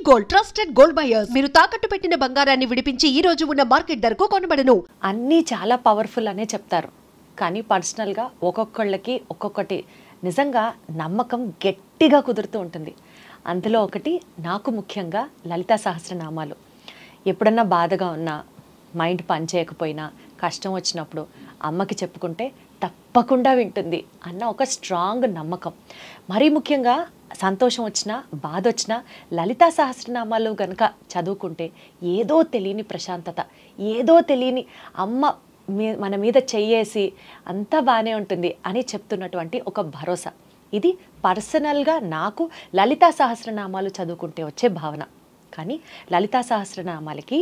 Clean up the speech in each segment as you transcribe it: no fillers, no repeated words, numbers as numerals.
Gold trusted gold buyers మీరు తాకట్టు పెట్టిన బంగారాన్ని విడిపించి ఈ రోజు ఉన్న మార్కెట్ ధరకు కొనబడను. అన్నీ చాలా పవర్ఫుల్ అనే చెప్తారు, కానీ పర్సనల్గా ఒక్కొక్కళ్ళకి ఒక్కొక్కటి నిజంగా నమ్మకం గట్టిగా కుదురుతూ ఉంటుంది. అందులో ఒకటి నాకు ముఖ్యంగా లలితా సహస్రనామాలు. ఎప్పుడన్నా బాధగా ఉన్నా, మైండ్ పనిచేయకపోయినా, కష్టం వచ్చినప్పుడు అమ్మకి చెప్పుకుంటే తప్పకుండా వింటుంది అన్న ఒక స్ట్రాంగ్ నమ్మకం. మరీ ముఖ్యంగా సంతోషం వచ్చినా, బాధ వచ్చినా లలితా సహస్రనామాలు కనుక చదువుకుంటే ఏదో తెలియని ప్రశాంతత, ఏదో తెలియని అమ్మ మన మీద చెయ్యేసి అంతా బాగానే ఉంటుంది అని చెప్తున్నటువంటి ఒక భరోసా. ఇది పర్సనల్గా నాకు లలితా సహస్రనామాలు చదువుకుంటే వచ్చే భావన. కానీ లలితా సహస్రనామాలకి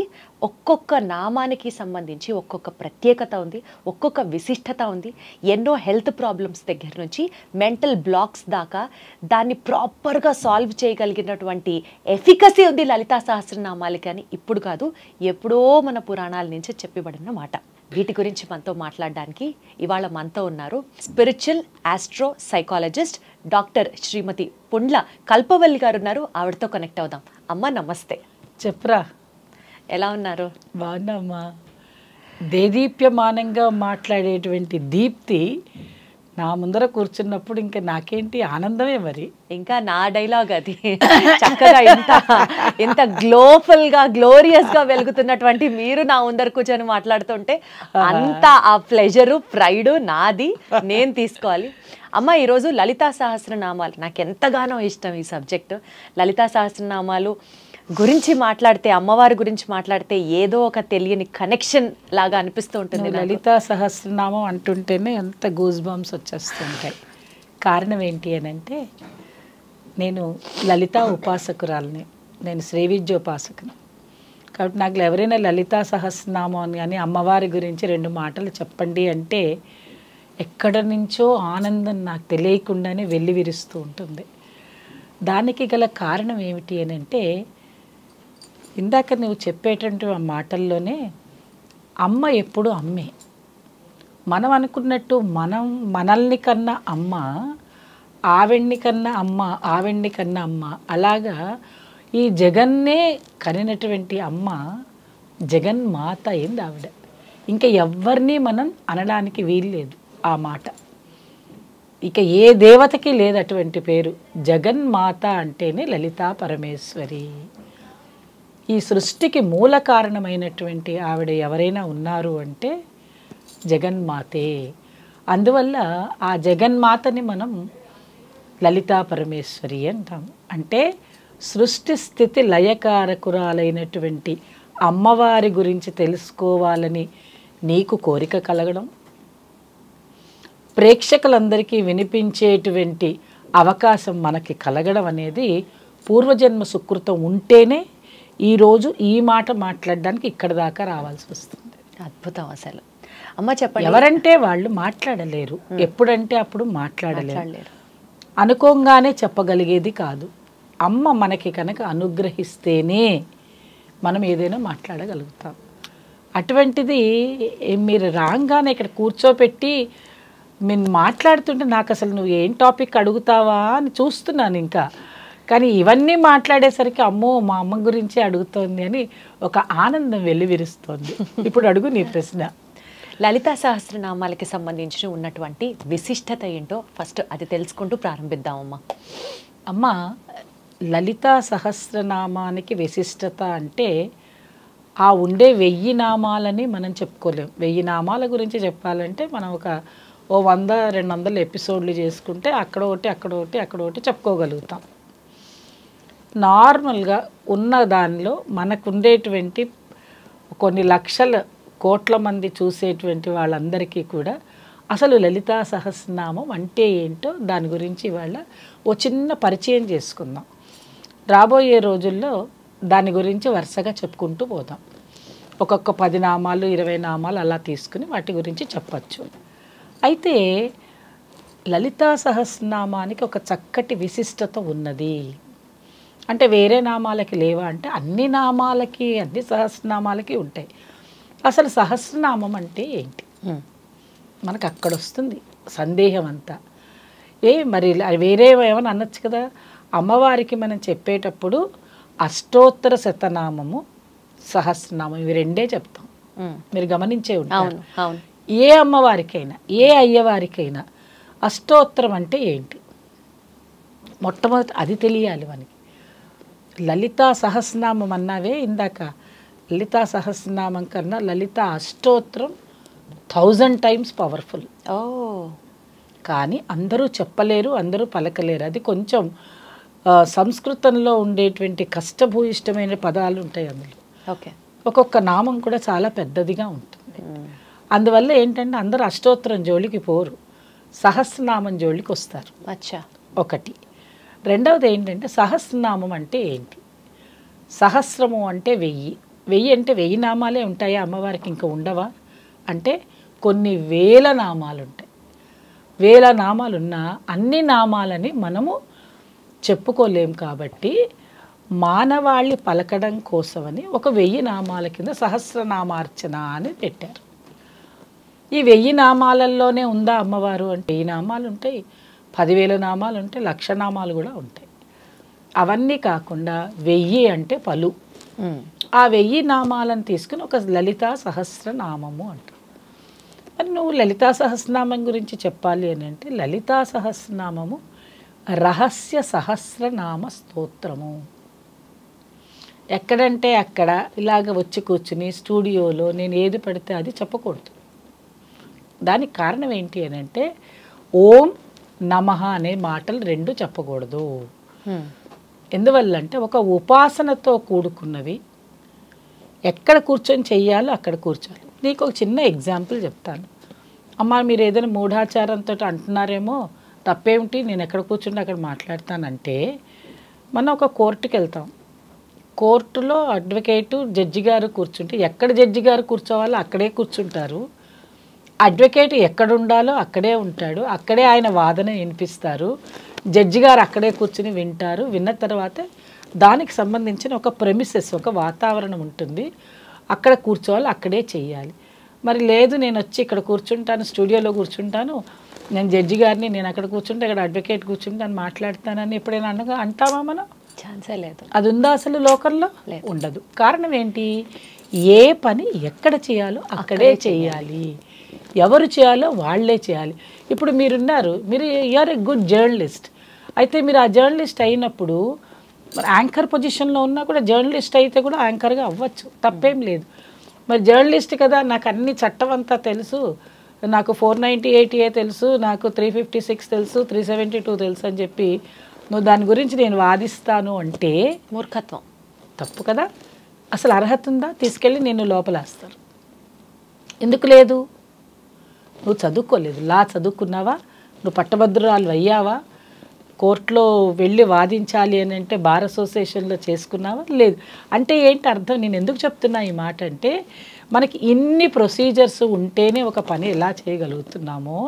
ఒక్కొక్క నామానికి సంబంధించి ఒక్కొక్క ప్రత్యేకత ఉంది, ఒక్కొక్క విశిష్టత ఉంది. ఎన్నో హెల్త్ ప్రాబ్లమ్స్ దగ్గర నుంచి మెంటల్ బ్లాక్స్ దాకా దాన్ని ప్రాపర్గా సాల్వ్ చేయగలిగినటువంటి ఎఫికసీ ఉంది లలితా సహస్రనామాలకి అని ఇప్పుడు కాదు, ఎప్పుడో మన పురాణాల నుంచి చెప్పబడిన మాట. వీటి గురించి మనతో మాట్లాడడానికి ఇవాళ మనతో ఉన్నారు స్పిరిచువల్ ఆస్ట్రో సైకాలజిస్ట్ డాక్టర్ శ్రీమతి పుండ్ల కల్పవల్లి గారు ఉన్నారు. ఆవిడతో కనెక్ట్ అవుదాం. అమ్మ నమస్తే. చెప్పరా, ఎలా ఉన్నారు? బాగున్నామ్మా. దేదీప్యమానంగా మాట్లాడేటువంటి దీప్తి నా ముందర కూర్చున్నప్పుడు ఇంకా నాకేంటి ఆనందమే. మరి ఇంకా నా డైలాగ్ అది చక్కగా ఎంత గ్లోఫుల్గా గ్లోరియస్గా వెలుగుతున్నటువంటి మీరు నా ముందర కూర్చొని మాట్లాడుతుంటే అంత ఆ ప్లెజరు ప్రైడ్ నాది, నేను తీసుకోవాలి. అమ్మ, ఈరోజు లలితా సహస్రనామాలు నాకు ఎంతగానో ఇష్టం. ఈ సబ్జెక్టు లలితా సహస్రనామాలు గురించి మాట్లాడితే, అమ్మవారి గురించి మాట్లాడితే ఏదో ఒక తెలియని కనెక్షన్ లాగా అనిపిస్తూ ఉంటుంది. లలితా సహస్రనామం అంటుంటేనే ఎంత గూస్ బంప్స్ వచ్చేస్తుంటాయి. కారణం ఏంటి అని అంటే, నేను లలితా ఉపాసకురాలని, నేను శ్రీవిద్యోపాసకుని. కాబట్టి నాకు ఎవరైనా లలితా సహస్రనామం అని కానీ అమ్మవారి గురించి 2 మాటలు చెప్పండి అంటే ఎక్కడ నుంచో ఆనందం నాకు తెలియకుండానే వెళ్ళి విరుస్తూ ఉంటుంది. దానికి గల కారణం ఏమిటి అని అంటే, ఇందాక నువ్వు చెప్పేటువంటి ఆ మాటల్లోనే అమ్మ ఎప్పుడు అమ్మే. మనం అనుకున్నట్టు మనల్ని కన్నా అమ్మ, ఆవిడ్ని కన్నా అమ్మ, ఆవిడ్ని కన్నా అమ్మ, అలాగా ఈ జగన్నే కనినటువంటి అమ్మ జగన్మాత అయింది ఆవిడ. ఇంకా ఎవరిని మనం అనడానికి వీల్లేదు ఆ మాట. ఇక ఏ దేవతకి లేదు అటువంటి పేరు. జగన్మాత అంటేనే లలితా పరమేశ్వరి. ఈ సృష్టికి మూల కారణమైనటువంటి ఆవిడ ఎవరైనా ఉన్నారు అంటే జగన్మాతే. అందువల్ల ఆ జగన్మాతని మనం లలితా పరమేశ్వరి అంటాం. అంటే సృష్టి స్థితి లయకారకురాలైనటువంటి అమ్మవారి గురించి తెలుసుకోవాలని నీకు కోరిక కలగడం, ప్రేక్షకులందరికీ వినిపించేటువంటి అవకాశం మనకి కలగడం అనేది పూర్వజన్మ సుకృతం ఉంటేనే ఈరోజు ఈ మాట మాట్లాడడానికి ఇక్కడ దాకా రావాల్సి వస్తుంది. అద్భుతం అసలు. అమ్మ చెప్పండి. ఎవరంటే వాళ్ళు మాట్లాడలేరు, ఎప్పుడంటే అప్పుడు మాట్లాడలేరు, అనుకోగానే చెప్పగలిగేది కాదు. అమ్మ మనకి కనుక అనుగ్రహిస్తేనే మనం ఏదైనా మాట్లాడగలుగుతాం. అటువంటిది మీరు రాగానే ఇక్కడ కూర్చోపెట్టి నేను మాట్లాడుతుంటే నాకు అసలు నువ్వు ఏం టాపిక్ అడుగుతావా అని చూస్తున్నాను ఇంకా. కానీ ఇవన్నీ మాట్లాడేసరికి అమ్మో మా అమ్మ గురించి అడుగుతోంది అని ఒక ఆనందం వెల్లివిరుస్తోంది. ఇప్పుడు అడుగు నీ ప్రశ్న. లలితా సహస్రనామాలకి సంబంధించి ఉన్నటువంటి విశిష్టత ఏంటో ఫస్ట్ అది తెలుసుకుంటూ ప్రారంభిద్దామమ్మా. అమ్మ, లలితా సహస్రనామానికి విశిష్టత అంటే ఆ ఉండే 1000 నామాలని మనం చెప్పుకోలేం. 1000 నామాల గురించి చెప్పాలంటే మనం ఒక 100-200 ఎపిసోడ్లు చేసుకుంటే అక్కడ ఒకటి చెప్పుకోగలుగుతాం. నార్మల్గా ఉన్న దానిలో మనకు ఉండేటువంటి కొన్ని లక్షల కోట్ల మంది చూసేటువంటి వాళ్ళందరికీ కూడా అసలు లలితా సహస్రనామం అంటే ఏంటో దాని గురించి ఇవాళ ఓ చిన్న పరిచయం చేసుకుందాం. రాబోయే రోజుల్లో దాని గురించి వరుసగా చెప్పుకుంటూ పోదాం. ఒక్కొక్క 10 నామాలు 20 నామాలు అలా తీసుకుని వాటి గురించి చెప్పచ్చు. అయితే లలితా సహస్రనామానికి ఒక చక్కటి విశిష్టత ఉన్నది. అంటే వేరే నామాలకి లేవా అంటే అన్ని నామాలకి, అన్ని సహస్రనామాలకి ఉంటాయి. అసలు సహస్రనామం అంటే ఏంటి మనకు అక్కడ వస్తుంది సందేహం అంతా. మరి వేరే ఏమైనా అనొచ్చు కదా. అమ్మవారికి మనం చెప్పేటప్పుడు అష్టోత్తర శతనామము, సహస్రనామం, ఇవి రెండే చెప్తాం. ఉమ్. మీరు గమనించే ఉంటారు. అవును అవును. ఏ అమ్మవారికైనా ఏ అయ్యవారికైనా అష్టోత్తరం అంటే ఏంటి మొట్టమొదటి అది తెలియాలి మనకి. లలితా సహస్రనామం అన్నావే ఇందాక, లలితా సహస్రనామం కన్నా లలితా అష్టోత్తరం 1000 times పవర్ఫుల్. ఓ కానీ అందరూ చెప్పలేరు, అందరూ పలకలేరు. అది కొంచెం సంస్కృతంలో ఉండేటువంటి కష్టభూయిష్టమైన పదాలు ఉంటాయి అందులో. ఓకే. ఒక్కొక్క నామం కూడా చాలా పెద్దదిగా ఉంటుంది. అందువల్ల ఏంటంటే అందరూ అష్టోత్తరం జోలికి పోరు, సహస్రనామం జోలికి వస్తారు. అచ్చా. ఒకటి. రెండవది ఏంటంటే సహస్రనామం అంటే ఏంటి? సహస్రము అంటే 1000. 1000 అంటే 1000 నామాలే ఉంటాయా అమ్మవారికి, ఇంకా ఉండవా అంటే కొన్ని వేల నామాలు ఉంటాయి. వేల నామాలున్నా అన్ని నామాలని మనము చెప్పుకోలేం కాబట్టి మానవాళి పలకడం కోసమని ఒక 1000 నామాల కింద సహస్రనామార్చన అని పెట్టారు. ఈ 1000 నామాలలోనే ఉందా అమ్మవారు అంటే 1000 నామాలు ఉంటాయి, 10,000 నామాలు ఉంటాయి, 1,00,000 నామాలు కూడా ఉంటాయి. అవన్నీ కాకుండా 1000 అంటే పలు. ఆ 1000 నామాలను తీసుకుని ఒక లలితా సహస్రనామము అంట. మరి నువ్వు లలితా సహస్రనామం గురించి చెప్పాలి అని అంటే లలితా సహస్రనామము రహస్య సహస్రనామ స్తోత్రము. ఎక్కడంటే అక్కడ ఇలాగ వచ్చి కూర్చుని స్టూడియోలో నేను ఏది పడితే అది చెప్పకూడదు. దానికి కారణం ఏంటి అని అంటే ఓం నమః అనే మాటలు రెండు చెప్పకూడదు. ఎందువల్లంటే ఒక ఉపాసనతో కూడుకున్నవి. ఎక్కడ కూర్చొని చెయ్యాలో అక్కడ కూర్చోాలి. నీకు ఒక చిన్న ఎగ్జాంపుల్ చెప్తాను. అమ్మ మీరు ఏదైనా మూఢాచారంతో అంటున్నారేమో, తప్పేమిటి, నేను ఎక్కడ కూర్చుంటే అక్కడ మాట్లాడతానంటే మనం ఒక కోర్టుకి వెళ్తాం. కోర్టులో అడ్వకేటు జడ్జి గారు కూర్చుంటే ఎక్కడ జడ్జి గారు కూర్చోవాలో అక్కడే కూర్చుంటారు. అడ్వకేట్ ఎక్కడ ఉండాలో అక్కడే ఉంటాడు, అక్కడే ఆయన వాదన వినిపిస్తారు. జడ్జి గారు అక్కడే కూర్చుని వింటారు. విన్న తర్వాత దానికి సంబంధించిన ఒక ప్రెమిసెస్, ఒక వాతావరణం ఉంటుంది, అక్కడ కూర్చోవాలి, అక్కడే చెయ్యాలి. మరి లేదు నేను వచ్చి ఇక్కడ కూర్చుంటాను, స్టూడియోలో కూర్చుంటాను, నేను జడ్జి గారిని నేను అక్కడ కూర్చుంటే ఇక్కడ అడ్వకేట్ కూర్చుంటాను మాట్లాడతానని ఎప్పుడైనా అంటామా మనం? ఛాన్సే లేదు. అది ఉందా అసలు లోకంలో? ఉండదు. కారణం ఏంటి? ఏ పని ఎక్కడ చేయాలో అక్కడే చేయాలి, ఎవరు చేయాలో వాళ్ళే చేయాలి. ఇప్పుడు మీరున్నారు, మీరు యూఆర్ ఎ గుడ్ జర్నలిస్ట్. అయితే మీరు ఆ జర్నలిస్ట్ అయినప్పుడు మరి యాంకర్ పొజిషన్లో ఉన్నా కూడా జర్నలిస్ట్ అయితే కూడా యాంకర్గా అవ్వచ్చు, తప్పేం లేదు. మరి జర్నలిస్ట్ కదా, నాకు అన్ని చట్టం అంతా తెలుసు, నాకు 498A తెలుసు, నాకు 356 తెలుసు, 372 తెలుసు అని చెప్పి నువ్వు దాని గురించి నేను వాదిస్తాను అంటే మూర్ఖత్వం, తప్పు కదా. అసలు అర్హత ఉందా? తీసుకెళ్ళి నేను లోపలేస్తారు. ఎందుకు లేదు? నువ్వు చదువుకోలేదు. లా చదువుకున్నావా? నువ్వు పట్టభద్రురాలు అయ్యావా? కోర్టులో వెళ్ళి వాదించాలి అని అంటే బార్ అసోసియేషన్లో చేసుకున్నావా? లేదు. అంటే ఏంటి అర్థం? నేను ఎందుకు చెప్తున్నా ఈ మాట అంటే మనకి ఇన్ని ప్రొసీజర్స్ ఉంటేనే ఒక పని ఎలా చేయగలుగుతున్నామో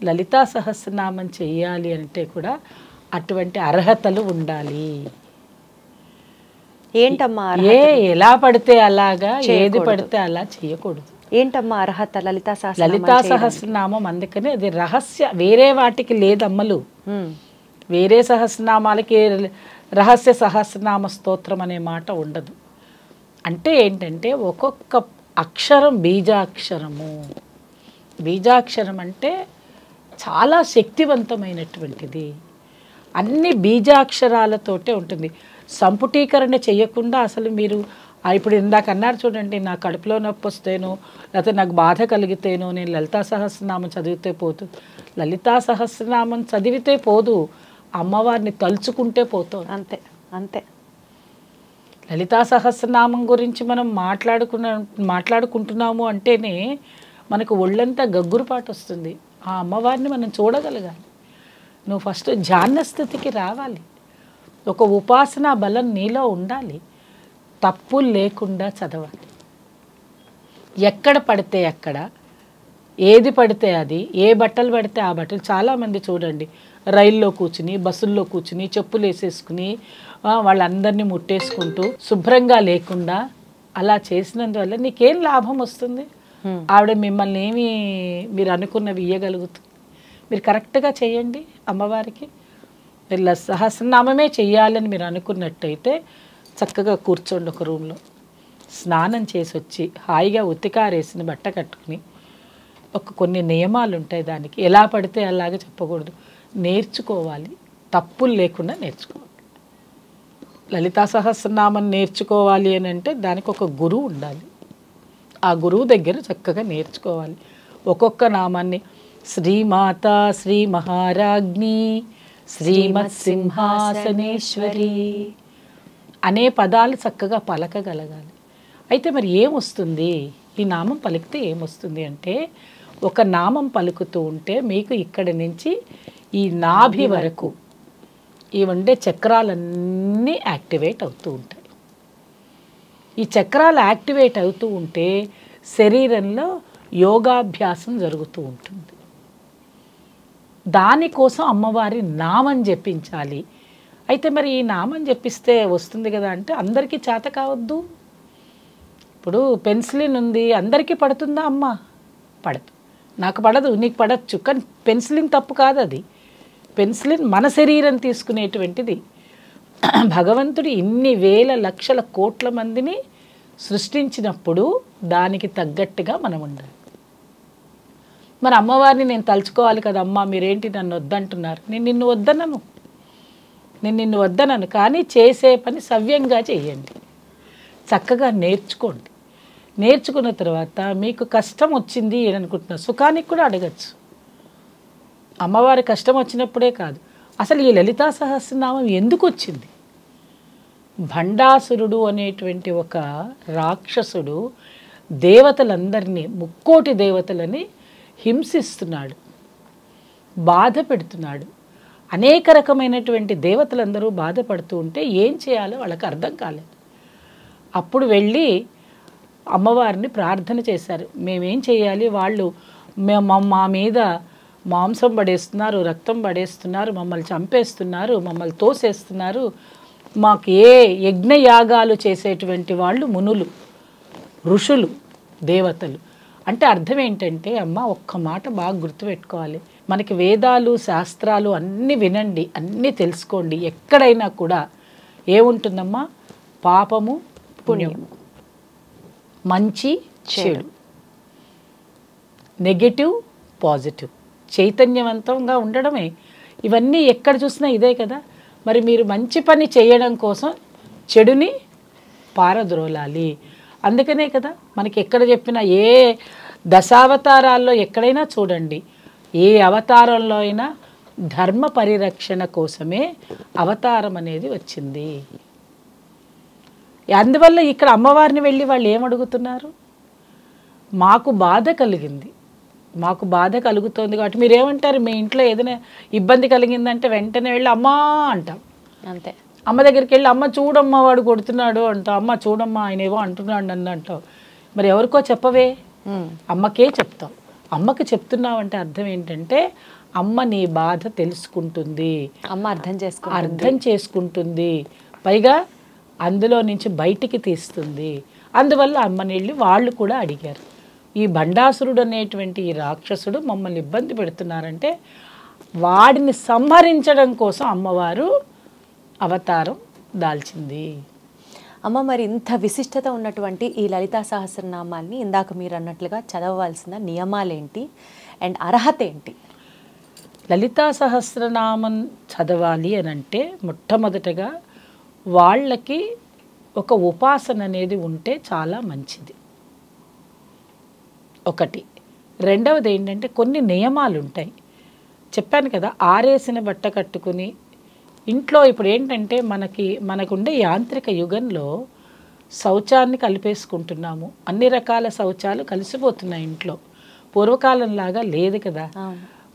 లలితా సహస్రనామం చెయ్యాలి అంటే కూడా అటువంటి అర్హతలు ఉండాలి. ఏంటమ్మా ఎలా పడితే అలాగా, ఏది పడితే అలా చేయకూడదు. ఏంటమ్మా అర్హత? లలితా సహస్రనామం అందుకనే అది రహస్య, వేరే వాటికి లేదమ్మలు. వేరే సహస్రనామాలకి రహస్య సహస్రనామ స్తోత్రం అనే మాట ఉండదు. అంటే ఏంటంటే ఒక్కొక్క అక్షరం బీజాక్షరము. బీజాక్షరం అంటే చాలా శక్తివంతమైనటువంటిది. అన్ని బీజాక్షరాలతోటే ఉంటుంది. సంపుటీకరణ చేయకుండా అసలు మీరు ఇప్పుడు ఇందాక అన్నారు చూడండి, నా కడుపులో నొప్పి వస్తేనో లేకపోతే నాకు బాధ కలిగితేనో నేను లలితా సహస్రనామం చదివితే పోతుంది. లలితా సహస్రనామం చదివితే పోదు, అమ్మవారిని తలుచుకుంటే పోతుంది. అంతే అంతే. లలితా సహస్రనామం గురించి మనం మాట్లాడుకుంటున్నాము అంటేనే మనకు ఒళ్ళంతా గగ్గురుపాటు వస్తుంది. ఆ అమ్మవారిని మనం చూడగలగాలి. నువ్వు ఫస్ట్ ధ్యాన స్థితికి రావాలి. ఒక ఉపాసనా బలం నీలో ఉండాలి. తప్పులు లేకుండా చదవాలి. ఎక్కడ పడితే అక్కడ, ఏది పడితే అది, ఏ బట్టలు పడితే ఆ బట్టలు. చాలామంది చూడండి రైల్లో కూర్చుని, బస్సుల్లో కూర్చుని, చెప్పులు వేసేసుకుని వాళ్ళందరినీ ముట్టేసుకుంటూ శుభ్రంగా లేకుండా అలా చేసినందువల్ల నీకేం లాభం వస్తుంది? ఆవిడ మిమ్మల్ని ఏమి మీరు అనుకున్నవి ఇయ్యగలుగుతుంది? మీరు కరెక్ట్గా చేయండి అమ్మవారికి. ఇలా సహస్రనామమే చెయ్యాలని మీరు అనుకున్నట్టయితే చక్కగా కూర్చోండి ఒక రూమ్లో, స్నానం చేసి వచ్చి హాయిగా ఉతికారేసిన బట్ట కట్టుకుని, కొన్ని నియమాలు ఉంటాయి దానికి, ఎలా పడితే అలాగే చెప్పకూడదు, నేర్చుకోవాలి, తప్పులు లేకుండా నేర్చుకోవాలి. లలితా సహస్రనామం నేర్చుకోవాలి అని అంటే దానికి ఒక గురువు ఉండాలి. ఆ గురువు దగ్గర చక్కగా నేర్చుకోవాలి. ఒక్కొక్క నామాన్ని శ్రీమాత శ్రీ మహారాజ్ఞి శ్రీమత్ సింహాసనేశ్వరి అనే పదాలు చక్కగా పలకగలగాలి. అయితే మరి ఏమొస్తుంది ఈ నామం పలికితే ఏమొస్తుంది అంటే, ఒక నామం పలుకుతూ ఉంటే మీకు ఇక్కడి నుంచి ఈ నాభి వరకు ఈ ఉండే చక్రాలన్నీ యాక్టివేట్ అవుతూ ఉంటాయి. ఈ చక్రాలు యాక్టివేట్ అవుతూ ఉంటే శరీరంలో యోగాభ్యాసం జరుగుతూ ఉంటుంది. దానికోసం అమ్మవారి నామం జపించాలి. అయితే మరి ఈ నామం జపిస్తే వస్తుంది కదా అంటే అందరికీ చేత కావద్దు. ఇప్పుడు పెన్సిలిన్ ఉంది, అందరికీ పడుతుందా అమ్మ? పడదు. నాకు పడదు, నీకు పడచ్చు. కానీ పెన్సిలిన్ తప్పు కాదు. అది పెన్సిలిన్ మన శరీరం తీసుకునేటువంటిది. భగవంతుడు ఇన్ని వేల లక్షల కోట్ల మందిని సృష్టించినప్పుడు దానికి తగ్గట్టుగా మనం ఉండాలి. మరి అమ్మవారిని నేను తలుచుకోవాలి కదా, అమ్మ మీరేంటి నన్ను వద్దంటున్నారు? నేను నిన్ను వద్దనను, కానీ చేసే పని సవ్యంగా చేయండి, చక్కగా నేర్చుకోండి. నేర్చుకున్న తర్వాత మీకు కష్టం వచ్చింది అని అనుకుంటున్నా, సుఖానికి కూడా అడగచ్చు. అమ్మవారి కష్టం వచ్చినప్పుడే కాదు, అసలు ఈ లలితా సహస్రనామం ఎందుకు వచ్చింది? భండాసురుడు అనేటువంటి ఒక రాక్షసుడు దేవతలందరినీ, ముక్కోటి దేవతలని హింసిస్తున్నాడు, బాధ పెడుతున్నాడు. అనేక రకమైనటువంటి దేవతలందరూ బాధపడుతూ ఉంటే ఏం చేయాలో వాళ్ళకి అర్థం కాలేదు. అప్పుడు వెళ్ళి అమ్మవారిని ప్రార్థన చేశారు. మేమేం చేయాలి? వాళ్ళు మా మీద మాంసం పడేస్తున్నారు, రక్తం పడేస్తున్నారు, మమ్మల్ని చంపేస్తున్నారు, మమ్మల్ని తోసేస్తున్నారు. మాకు ఏ యజ్ఞయాగాలు చేసేటువంటి వాళ్ళు మునులు, ఋషులు, దేవతలు అంటే అర్థం ఏంటంటే, అమ్మ ఒక్క మాట బాగా గుర్తుపెట్టుకోవాలి. మనకి వేదాలు శాస్త్రాలు అన్నీ వినండి, అన్నీ తెలుసుకోండి. ఎక్కడైనా కూడా ఏముంటుందమ్మా? పాపము పుణ్యము, మంచి చెడు, నెగటివ్ పాజిటివ్, చైతన్యవంతంగా ఉండడమే. ఇవన్నీ ఎక్కడ చూసినా ఇదే కదా. మరి మీరు మంచి పని చేయడం కోసం చెడుని పారద్రోలాలి. అందుకనే కదా మనకి ఎక్కడ చెప్పినా, ఏ దశావతారాల్లో ఎక్కడైనా చూడండి, ఏ అవతారంలో అయినా ధర్మ పరిరక్షణ కోసమే అవతారం అనేది వచ్చింది. అందువల్ల ఇక్కడ అమ్మవారిని వెళ్ళి వాళ్ళు ఏమడుగుతున్నారు? మాకు బాధ కలిగింది, మాకు బాధ కలుగుతోంది కాబట్టి మీరేమంటారు? మీ ఇంట్లో ఏదైనా ఇబ్బంది కలిగిందంటే వెంటనే వెళ్ళి అమ్మా అంటాం, అంతే. అమ్మ దగ్గరికి వెళ్ళి అమ్మ చూడమ్మా వాడు కొడుతున్నాడు అంటావు, అమ్మ చూడమ్మా ఆయన ఏవో అంటున్నాడు నన్ను అంటావు. మరి ఎవరికో చెప్పవే, అమ్మకే చెప్తావు. అమ్మకి చెప్తున్నావు అంటే అర్థం ఏంటంటే, అమ్మ నీ బాధ తెలుసుకుంటుంది, అమ్మ అర్థం చేసుకుంటుంది, పైగా అందులో నుంచి బయటికి తీస్తుంది. అందువల్ల అమ్మని వెళ్ళి వాళ్ళు కూడా అడిగారు, ఈ భండాసురుడు అనేటువంటి ఈ రాక్షసుడు మమ్మల్ని ఇబ్బంది పెడుతున్నారంటే వాడిని సంహరించడం కోసం అమ్మవారు అవతారం దాల్చింది. అమ్మ మరి ఇంత విశిష్టత ఉన్నటువంటి ఈ లలితా సహస్రనామాన్ని ఇందాక మీరు అన్నట్లుగా చదవవలసిన నియమాలేంటి అండ్ అర్హత ఏంటి? లలితా సహస్రనామం చదవాలి అని అంటే మొట్టమొదటగా వాళ్ళకి ఒక ఉపాసన అనేది ఉంటే చాలా మంచిది, ఒకటి. రెండవది ఏంటంటే కొన్ని నియమాలు ఉంటాయి. చెప్పాను కదా, ఆరేసిన బట్ట కట్టుకుని ఇంట్లో. ఇప్పుడు ఏంటంటే మనకుండే యాంత్రిక యుగంలో శౌచాన్ని కలిపేసుకుంటున్నాము, అన్ని రకాల శౌచాలు కలిసిపోతున్నాయి ఇంట్లో. పూర్వకాలంలాగా లేదు కదా.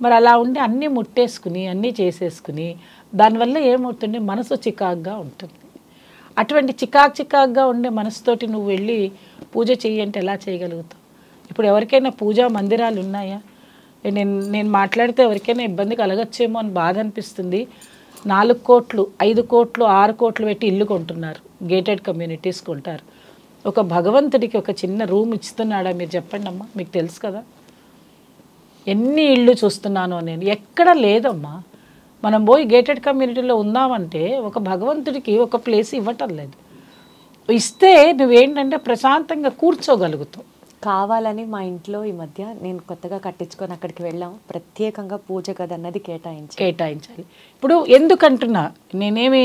మరి అలా ఉండి అన్నీ ముట్టేసుకుని అన్నీ చేసేసుకుని దానివల్ల ఏమవుతుంది? మనసు చికాగ్గా ఉంటుంది. అటువంటి చికాగ్గా ఉండే మనసుతోటి నువ్వు వెళ్ళి పూజ చెయ్యంటే ఎలా చేయగలుగుతావు? ఇప్పుడు ఎవరికైనా పూజా మందిరాలు ఉన్నాయా? నేను మాట్లాడితే ఎవరికైనా ఇబ్బంది కలగచ్చేమో అని బాధ అనిపిస్తుంది. 4 కోట్లు 5 కోట్లు 6 కోట్లు పెట్టి ఇల్లు కొంటున్నారు, గేటెడ్ కమ్యూనిటీస్ కొంటారు. ఒక భగవంతుడికి ఒక చిన్న రూమ్ ఇస్తున్నాడా మీరు చెప్పండి అమ్మా, మీకు తెలుసు కదా. ఎన్ని ఇళ్ళు చూస్తున్నానో నేను, ఎక్కడ లేదమ్మా. మనం పోయి గేటెడ్ కమ్యూనిటీలో ఉందామంటే ఒక భగవంతుడికి ఒక ప్లేస్ ఇవ్వటం లేదు. ఇస్తే నువ్వేంటంటే ప్రశాంతంగా కూర్చోగలుగుతావు. కావాలని మా ఇంట్లో ఈ మధ్య నేను కొత్తగా కట్టించుకొని అక్కడికి వెళ్ళాం, ప్రత్యేకంగా పూజ గది అన్నది కేటాయించాలి. ఇప్పుడు ఎందుకంటున్నా, నేనేమి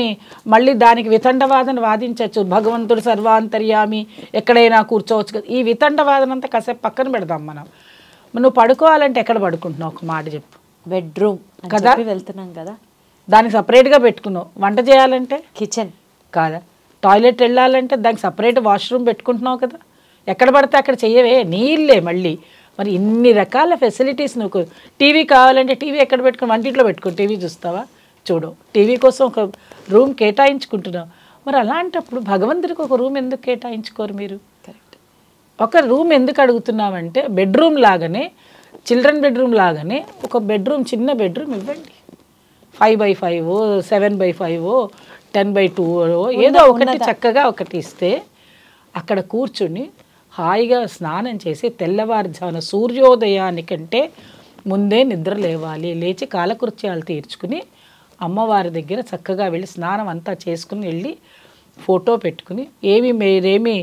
మళ్ళీ దానికి వితండవాదన వాదించవచ్చు, భగవంతుడు సర్వాంతర్యామి ఎక్కడైనా కూర్చోవచ్చు కదా. ఈ వితండవాదన అంతా కాసేపు పక్కన పెడదాం. నువ్వు పడుకోవాలంటే ఎక్కడ పడుకుంటున్నావు ఒక మాట చెప్పు. బెడ్రూమ్ కదా, వెళ్తున్నాం కదా, దానికి సపరేట్గా పెట్టుకున్నావు. వంట చేయాలంటే కిచెన్ కాదా, టాయిలెట్ వెళ్ళాలంటే దానికి సపరేట్ వాష్రూమ్ పెట్టుకుంటున్నావు కదా. ఎక్కడ పడితే అక్కడ చెయ్యవే, నీళ్ళే మళ్ళీ. మరి ఇన్ని రకాల ఫెసిలిటీస్. నువ్వు టీవీ కావాలంటే టీవీ ఎక్కడ పెట్టుకుని, వంటింట్లో పెట్టుకుని టీవీ చూస్తావా? చూడు, టీవీ కోసం ఒక రూమ్ కేటాయించుకుంటున్నావు. మరి అలాంటప్పుడు భగవంతుడికి ఒక రూమ్ ఎందుకు కేటాయించుకోరు మీరు? కరెక్ట్. ఒక రూమ్ ఎందుకు అడుగుతున్నామంటే బెడ్రూమ్ లాగానే, చిల్డ్రన్ బెడ్రూమ్ లాగానే ఒక బెడ్రూమ్, చిన్న బెడ్రూమ్ ఇవ్వండి. 5x5, 7x5, 10x2 ఏదో ఒకటి చక్కగా ఒకటి ఇస్తే అక్కడ కూర్చుని హాయిగా స్నానం చేసి తెల్లవారుజామున సూర్యోదయానికంటే ముందే నిద్ర లేవాలి. లేచి కాలకృత్యాలు తీర్చుకుని అమ్మవారి దగ్గర చక్కగా వెళ్ళి స్నానం అంతా చేసుకుని వెళ్ళి ఫోటో పెట్టుకుని, మీరేమి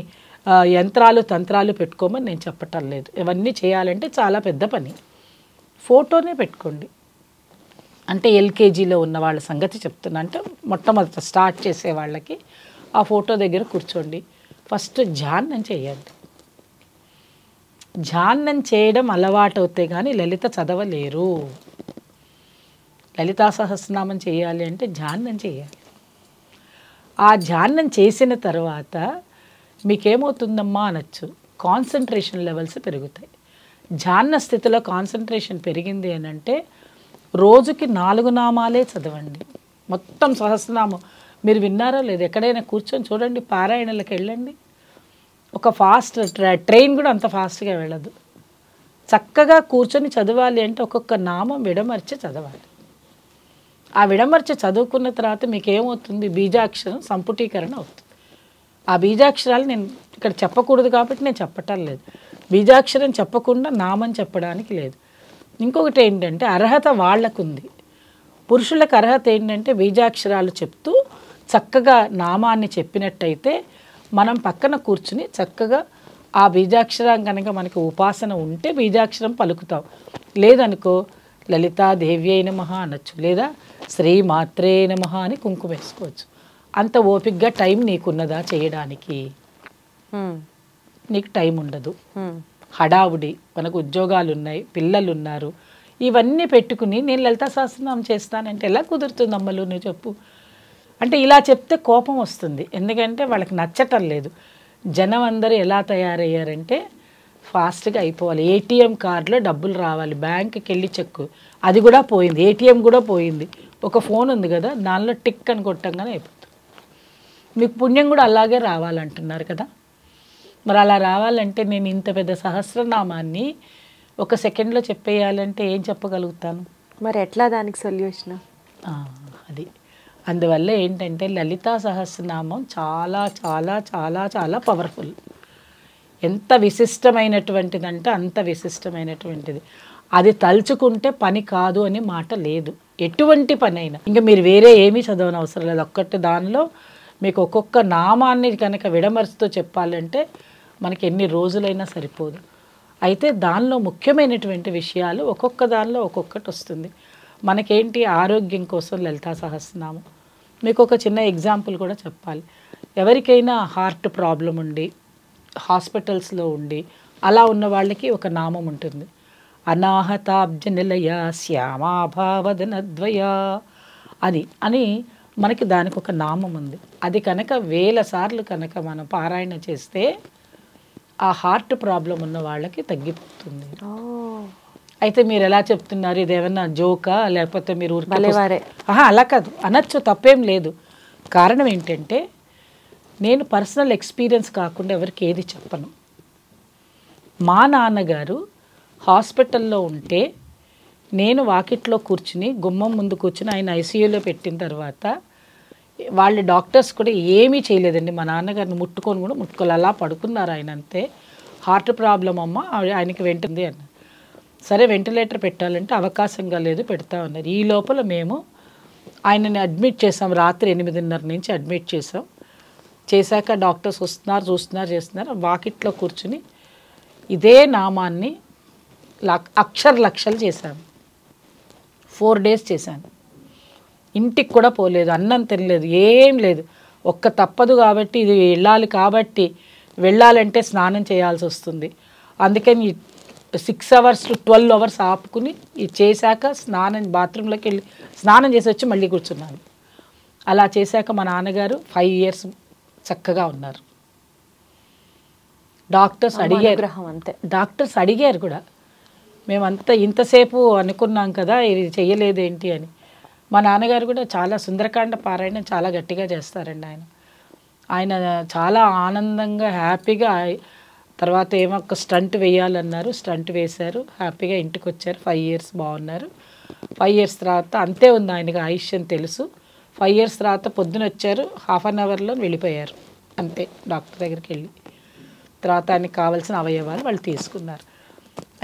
యంత్రాలు తంత్రాలు పెట్టుకోమని నేను చెప్పటం లేదు. ఇవన్నీ చేయాలంటే చాలా పెద్ద పని. ఫోటోనే పెట్టుకోండి. అంటే ఎల్కేజీలో ఉన్న వాళ్ళ సంగతి చెప్తున్నా. అంటే మొట్టమొదట స్టార్ట్ చేసే వాళ్ళకి ఆ ఫోటో దగ్గర కూర్చోండి. ఫస్ట్ ధ్యానం చేయండి. ధ్యానం చేయడం అలవాటు అవుతే కానీ లలిత చదవలేరు. లలితా సహస్రనామం చేయాలి అంటే ధ్యానం చేయాలి. ఆ ధ్యానం చేసిన తర్వాత మీకేమవుతుందమ్మా అనొచ్చు, కాన్సన్ట్రేషన్ లెవెల్స్ పెరుగుతాయి. ధ్యాన స్థితిలో కాన్సన్ట్రేషన్ పెరిగింది అని అంటే రోజుకి 4 నామాలే చదవండి. మొత్తం సహస్రనామం మీరు విన్నారో లేదు, ఎక్కడైనా కూర్చొని చూడండి, పారాయణలకు వెళ్ళండి. ఒక ఫాస్ట్ ట్రైన్ కూడా అంత ఫాస్ట్గా వెళ్ళదు. చక్కగా కూర్చొని చదవాలి అంటే ఒక్కొక్క నామం విడమర్చి చదవాలి. ఆ విడమర్చి చదువుకున్న తర్వాత మీకు ఏమవుతుంది, బీజాక్షరం సంపుటీకరణ అవుతుంది. ఆ బీజాక్షరాలు నేను ఇక్కడ చెప్పకూడదు కాబట్టి నేను చెప్పటం లేదు. బీజాక్షరం చెప్పకుండా నామం చెప్పడానికి లేదు. ఇంకొకటి ఏంటంటే అర్హత వాళ్ళకుంది. పురుషులకు అర్హత ఏంటంటే బీజాక్షరాలు చెప్తూ చక్కగా నామాన్ని చెప్పినట్టయితే మనం పక్కన కూర్చుని చక్కగా ఆ బీజాక్షరం కనుక మనకి ఉపాసన ఉంటే బీజాక్షరం పలుకుతాం. లేదనుకో లలితాదేవ్యై నమః అనొచ్చు, లేదా శ్రీమాత్రే నమః అని కుంకుమ వేసుకోవచ్చు. అంత ఓపికగా టైం నీకున్నదా చేయడానికి? నీకు టైం ఉండదు. హడావుడి, మనకు ఉద్యోగాలు ఉన్నాయి, పిల్లలు ఉన్నారు, ఇవన్నీ పెట్టుకుని నేను లలితా సహస్రనామం చేస్తానంటే ఎలా కుదురుతుంది అమ్మలు నువ్వు చెప్పు. అంటే ఇలా చెప్తే కోపం వస్తుంది. ఎందుకంటే వాళ్ళకి నచ్చటం లేదు. జనం అందరూ ఎలా తయారయ్యారంటే ఫాస్ట్గా అయిపోవాలి. ఏటీఎం కార్డులో డబ్బులు రావాలి, బ్యాంకుకి వెళ్ళి చెక్కు, అది కూడా పోయింది, ఏటీఎం కూడా పోయింది. ఒక ఫోన్ ఉంది కదా, దానిలో టిక్ అని కొట్టంగానే అయిపోతుంది. మీకు పుణ్యం కూడా అలాగే రావాలంటున్నారు కదా. మరి అలా రావాలంటే నేను ఇంత పెద్ద సహస్రనామాన్ని 1 సెకండ్లో చెప్పేయాలంటే ఏం చెప్పగలుగుతాను? మరి ఎట్లా దానికి సొల్యూషన్? అది అందువల్ల ఏంటంటే లలితా సహస్రనామం చాలా చాలా చాలా చాలా పవర్ఫుల్. ఎంత విశిష్టమైనటువంటిదంటే అంత విశిష్టమైనటువంటిది. అది తలుచుకుంటే పని కాదు అని మాట లేదు. ఎటువంటి పని అయినా ఇంకా మీరు వేరే ఏమీ చదవని అవసరం లేదు. ఒక్కటి దానిలో మీకు ఒక్కొక్క నామాన్ని కనుక విడమరుస్తూ చెప్పాలంటే మనకి ఎన్ని రోజులైనా సరిపోదు. అయితే దానిలో ముఖ్యమైనటువంటి విషయాలు ఒక్కొక్క దానిలో ఒక్కొక్కటి వస్తుంది. మనకేంటి ఆరోగ్యం కోసం లలితా సహస్రనామం. మీకు ఒక చిన్న ఎగ్జాంపుల్ కూడా చెప్పాలి. ఎవరికైనా హార్ట్ ప్రాబ్లం ఉండి హాస్పిటల్స్లో ఉండి అలా ఉన్న వాళ్ళకి ఒక నామం ఉంటుంది, అనాహతాబ్జ నిలయ శ్యామాభావదనద్వయ అది అని మనకి దానికి ఒక నామం ఉంది. అది కనుక 1000 సార్లు కనుక మనం పారాయణ చేస్తే ఆ హార్ట్ ప్రాబ్లం ఉన్న వాళ్ళకి తగ్గిపోతుంది. అయితే మీరు ఎలా చెప్తున్నారు, ఇది ఏమన్నా జోకా లేకపోతే మీరు అలా కాదు అనొచ్చు, తప్పేం లేదు. కారణం ఏంటంటే నేను పర్సనల్ ఎక్స్పీరియన్స్ కాకుండా ఎవరికి ఏది చెప్పను. మా నాన్నగారు హాస్పిటల్లో ఉంటే నేను వాకిట్లో కూర్చుని గుమ్మం ముందు కూర్చుని ఆయన ఐసీయూలో పెట్టిన తర్వాత వాళ్ళ డాక్టర్స్ కూడా ఏమీ చేయలేదండి. మా నాన్నగారిని ముట్టుకొని కూడా ముట్టుకోవాలి, అలా పడుకున్నారు ఆయన. అంతే, హార్ట్ ప్రాబ్లం అమ్మ ఆయనకి వెంటుంది అన్నారు. సరే వెంటిలేటర్ పెట్టాలంటే అవకాశంగా లేదు, పెడతా ఉన్నారు. ఈ లోపల మేము ఆయనని అడ్మిట్ చేసాం, రాత్రి 8:30 నుంచి అడ్మిట్ చేసాం. చేశాక డాక్టర్స్ వస్తున్నారు, చూస్తున్నారు, చేస్తున్నారు. వాకిట్లో కూర్చుని ఇదే నామాన్ని లక్షలు చేశాను. 4 days చేశాను. ఇంటికి కూడా పోలేదు, అన్నం తినలేదు, ఏం లేదు. ఒక్క తప్పదు కాబట్టి, ఇది వెళ్ళాలి కాబట్టి, వెళ్ళాలంటే స్నానం చేయాల్సి వస్తుంది. అందుకని 6 hours to 12 hours ఆపుకుని ఇది చేశాక బాత్రూంలోకి వెళ్ళి స్నానం చేసి వచ్చి మళ్ళీ కూర్చున్నాను. అలా చేశాక మా నాన్నగారు 5 years చక్కగా ఉన్నారు. డాక్టర్స్ అడిగారు కూడా, మేమంతా ఇంతసేపు అనుకున్నాం కదా, ఇది చెయ్యలేదేంటి అని. మా నాన్నగారు కూడా చాలా సుందరకాండ పారాయణం చాలా గట్టిగా చేస్తారండి. ఆయన చాలా ఆనందంగా హ్యాపీగా, తర్వాత ఏమో ఒక స్టంట్ వేయాలన్నారు, స్టంట్ వేశారు, హ్యాపీగా ఇంటికి వచ్చారు. 5 years బాగున్నారు. 5 years తర్వాత అంతే ఉంది ఆయనకి ఆయుష్యం తెలుసు. 5 years తర్వాత పొద్దున వచ్చారు, 1/2 hourలో వెళ్ళిపోయారు అంతే. డాక్టర్ దగ్గరికి వెళ్ళి తర్వాత ఆయనకి కావాల్సిన అవయవాలు వాళ్ళు తీసుకున్నారు.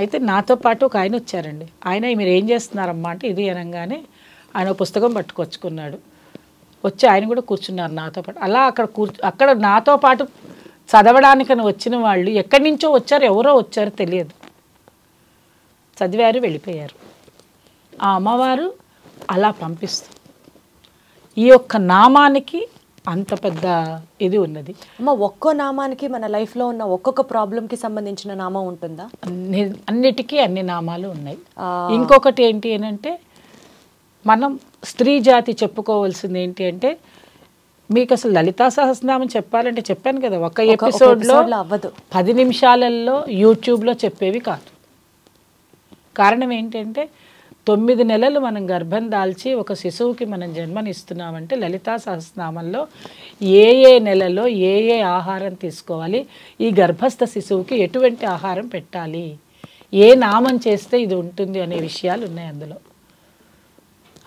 అయితే నాతో పాటు ఒక ఆయన వచ్చారండి. ఆయన మీరు ఏం చేస్తున్నారమ్మా అంటే ఇది అనగానే ఆయన పుస్తకం పట్టుకొచ్చుకున్నాడు. వచ్చి ఆయన కూడా కూర్చున్నారు నాతో పాటు. అలా అక్కడ నాతో పాటు చదవడానికని వచ్చిన వాళ్ళు ఎక్కడి నుంచో వచ్చారు, ఎవరో వచ్చారో తెలియదు, చదివారు, వెళ్ళిపోయారు. ఆ అమ్మవారు అలా పంపిస్తుంది. ఈ యొక్క నామానికి అంత పెద్ద ఇది ఉన్నది. అమ్మ, ఒక్కో నామానికి మన లైఫ్లో ఉన్న ఒక్కొక్క ప్రాబ్లంకి సంబంధించిన నామం ఉంటుందా? అన్నిటికీ అన్ని నామాలు ఉన్నాయి. ఇంకొకటి ఏంటి అని అంటే, మనం స్త్రీ జాతి చెప్పుకోవాల్సింది ఏంటి అంటే, మీకు అసలు లలితా సహస్రనామం చెప్పాలంటే చెప్పాను కదా, ఒక ఎపిసోడ్లో అవ్వదు, 10 నిమిషాలలో యూట్యూబ్లో చెప్పేవి కాదు. కారణం ఏంటంటే 9 నెలలు మనం గర్భం దాల్చి ఒక శిశువుకి మనం జన్మనిస్తున్నామంటే లలితా సహస్రనామంలో ఏ నెలలో ఏ ఆహారం తీసుకోవాలి, ఈ గర్భస్థ శిశువుకి ఎటువంటి ఆహారం పెట్టాలి, ఏ నామం చేస్తే ఇది ఉంటుంది అనే విషయాలు ఉన్నాయి అందులో.